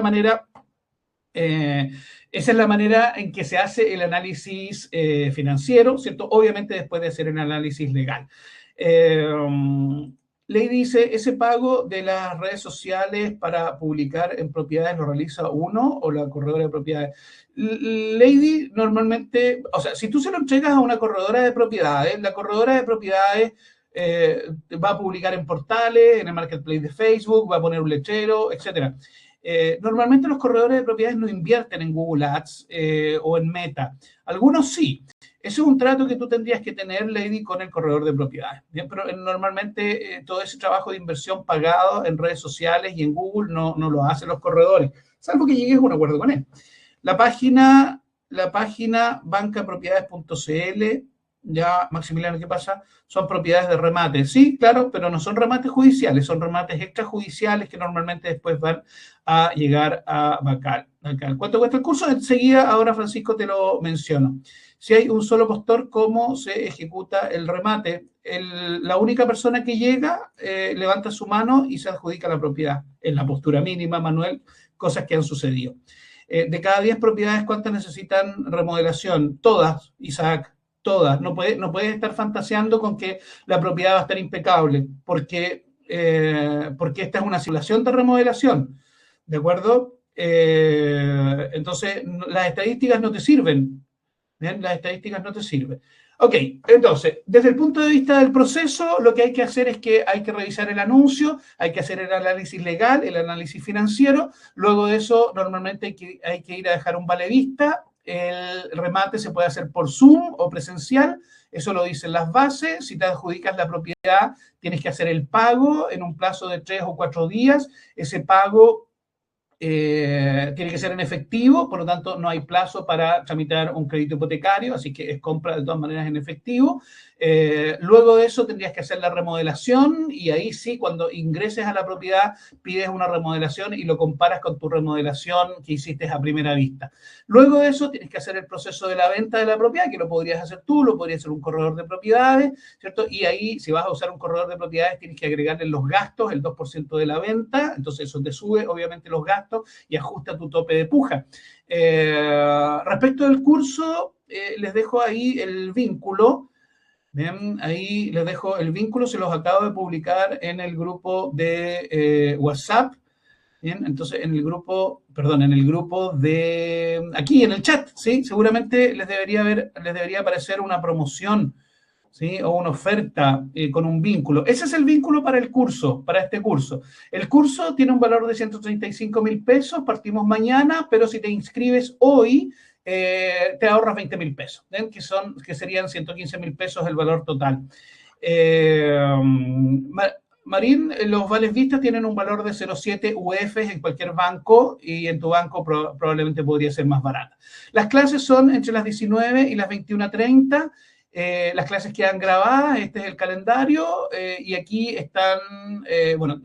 la manera en que se hace el análisis financiero, ¿cierto? Obviamente después de hacer el análisis legal. Ley dice: ¿ese pago de las redes sociales para publicar en propiedades lo realiza uno o la corredora de propiedades? Lady, normalmente, o sea, si tú se lo entregas a una corredora de propiedades, la corredora de propiedades va a publicar en portales, en el marketplace de Facebook, va a poner un letrero, etcétera. Normalmente los corredores de propiedades no invierten en Google Ads o en Meta. Algunos sí. Ese es un trato que tú tendrías que tener, Lady, con el corredor de propiedades. Bien, pero normalmente todo ese trabajo de inversión pagado en redes sociales y en Google no lo hacen los corredores, salvo que llegues a un acuerdo con él. La página la página bancapropiedades.cl. Ya, Maximiliano, ¿qué pasa? Son propiedades de remate. Sí, claro, pero no son remates judiciales, son remates extrajudiciales que normalmente después van a llegar a Bancal. ¿Cuánto cuesta el curso? Enseguida, ahora Francisco te lo menciono. Si hay un solo postor, ¿cómo se ejecuta el remate? La única persona que llega levanta su mano y se adjudica la propiedad. En la postura mínima, Manuel, cosas que han sucedido. De cada 10 propiedades, ¿cuántas necesitan remodelación? Todas, Isaac. Todas. No puedes estar fantaseando con que la propiedad va a estar impecable, porque esta es una simulación de remodelación, ¿de acuerdo? Entonces, las estadísticas no te sirven. ¿Bien? Las estadísticas no te sirven. Ok, entonces, desde el punto de vista del proceso, lo que hay que hacer es que hay que revisar el anuncio, hay que hacer el análisis legal, el análisis financiero, luego de eso normalmente hay que ir a dejar un vale vista. El remate se puede hacer por Zoom o presencial, eso lo dicen las bases. Si te adjudicas la propiedad, tienes que hacer el pago en un plazo de 3 o 4 días. Ese pago tiene que ser en efectivo, por lo tanto no hay plazo para tramitar un crédito hipotecario, así que es compra de todas maneras en efectivo. Luego de eso tendrías que hacer la remodelación y ahí sí, cuando ingreses a la propiedad, pides una remodelación y lo comparas con tu remodelación que hiciste a primera vista. Luego de eso tienes que hacer el proceso de la venta de la propiedad, que lo podrías hacer tú, lo podría hacer un corredor de propiedades, ¿cierto? Y ahí, si vas a usar un corredor de propiedades, tienes que agregarle los gastos, el 2% de la venta, entonces eso te sube obviamente los gastos y ajusta tu tope de puja. Respecto del curso, les dejo ahí el vínculo. Bien, ahí les dejo el vínculo, se los acabo de publicar en el grupo de WhatsApp. Bien, entonces en el grupo de aquí en el chat, ¿sí? Seguramente les debería aparecer una promoción, ¿sí? O una oferta con un vínculo. Ese es el vínculo para el curso, para este curso. El curso tiene un valor de 135.000 pesos, partimos mañana, pero si te inscribes hoy, te ahorras 20.000 pesos, ¿ven? Que serían 115.000 pesos el valor total. Marín, los vales vistas tienen un valor de 0,7 UF en cualquier banco y en tu banco probablemente podría ser más barata. Las clases son entre las 19 y las 21:30. Las clases quedan grabadas, este es el calendario y aquí están,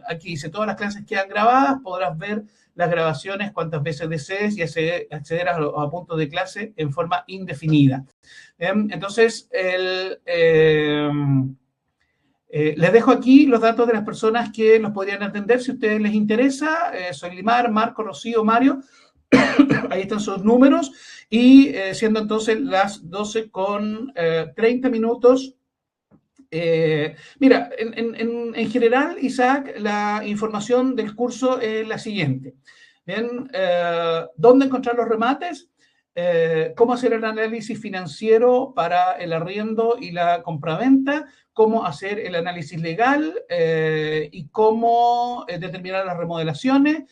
aquí dice todas las clases quedan grabadas, podrás ver las grabaciones cuantas veces desees y acceder a los puntos de clase en forma indefinida. Entonces, les dejo aquí los datos de las personas que los podrían atender si a ustedes les interesa. Soy Limar, Marco, Rocío, Mario. Ahí están sus números. Y siendo entonces las 12:30 minutos. Mira, en general, Isaac, la información del curso es la siguiente. Bien, ¿dónde encontrar los remates? Cómo hacer el análisis financiero para el arriendo y la compraventa, cómo hacer el análisis legal y cómo determinar las remodelaciones,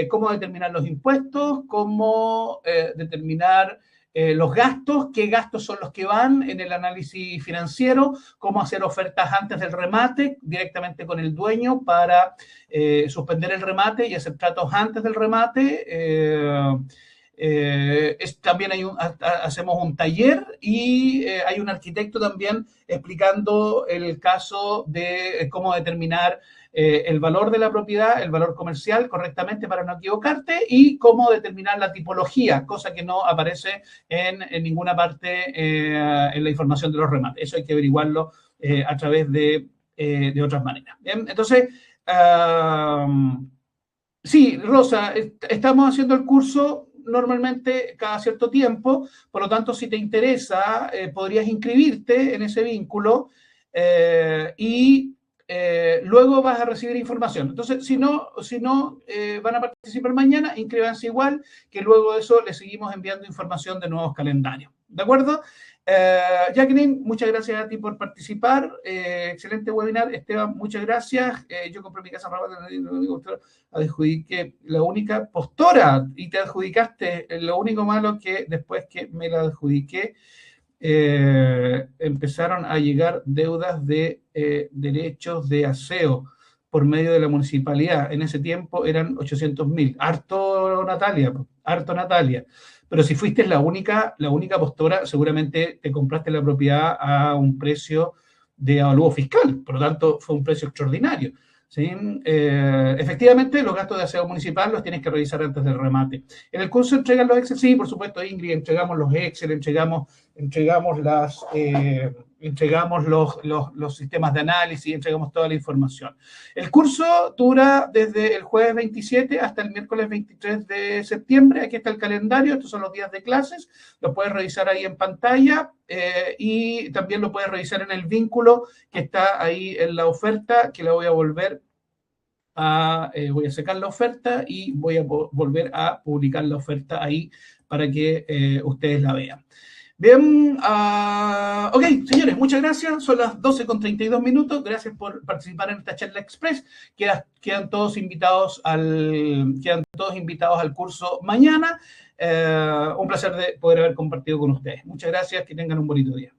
cómo determinar los impuestos, cómo determinar los gastos, qué gastos son los que van en el análisis financiero, cómo hacer ofertas antes del remate directamente con el dueño para suspender el remate y hacer tratos antes del remate. También hacemos un taller y hay un arquitecto también explicando el caso de cómo determinar el valor de la propiedad, el valor comercial correctamente para no equivocarte y cómo determinar la tipología, cosa que no aparece en ninguna parte en la información de los remates. Eso hay que averiguarlo a través de otras maneras. ¿Bien? Entonces, sí, Rosa, estamos haciendo el curso normalmente cada cierto tiempo, por lo tanto, si te interesa, podrías inscribirte en ese vínculo y luego vas a recibir información. Entonces, si no van a participar mañana, inscríbanse igual, que luego de eso les seguimos enviando información de nuevos calendarios. ¿De acuerdo? Jacqueline, muchas gracias a ti por participar. Excelente webinar. Esteban, muchas gracias. Yo compré mi casa adjudiqué la única postora y te adjudicaste. Lo único malo que después que me la adjudiqué, empezaron a llegar deudas de derechos de aseo por medio de la municipalidad. En ese tiempo eran 800.000. Harto Natalia. pero si fuiste la única postora, seguramente te compraste la propiedad a un precio de avalúo fiscal, por lo tanto fue un precio extraordinario. ¿Sí? Efectivamente, los gastos de aseo municipal los tienes que revisar antes del remate. En el curso entregan los Excel, sí, por supuesto, Ingrid, entregamos los Excel, entregamos los sistemas de análisis, entregamos toda la información. El curso dura desde el jueves 27 hasta el miércoles 23 de septiembre. Aquí está el calendario, estos son los días de clases, lo puedes revisar ahí en pantalla y también lo puedes revisar en el vínculo que está ahí en la oferta, que la voy a volver voy a sacar la oferta y voy a volver a publicar la oferta ahí para que ustedes la vean. Bien, ok, señores, muchas gracias. Son las 12:32 minutos. Gracias por participar en esta charla express. Quedan todos invitados al curso mañana. Un placer de poder haber compartido con ustedes. Muchas gracias, que tengan un bonito día.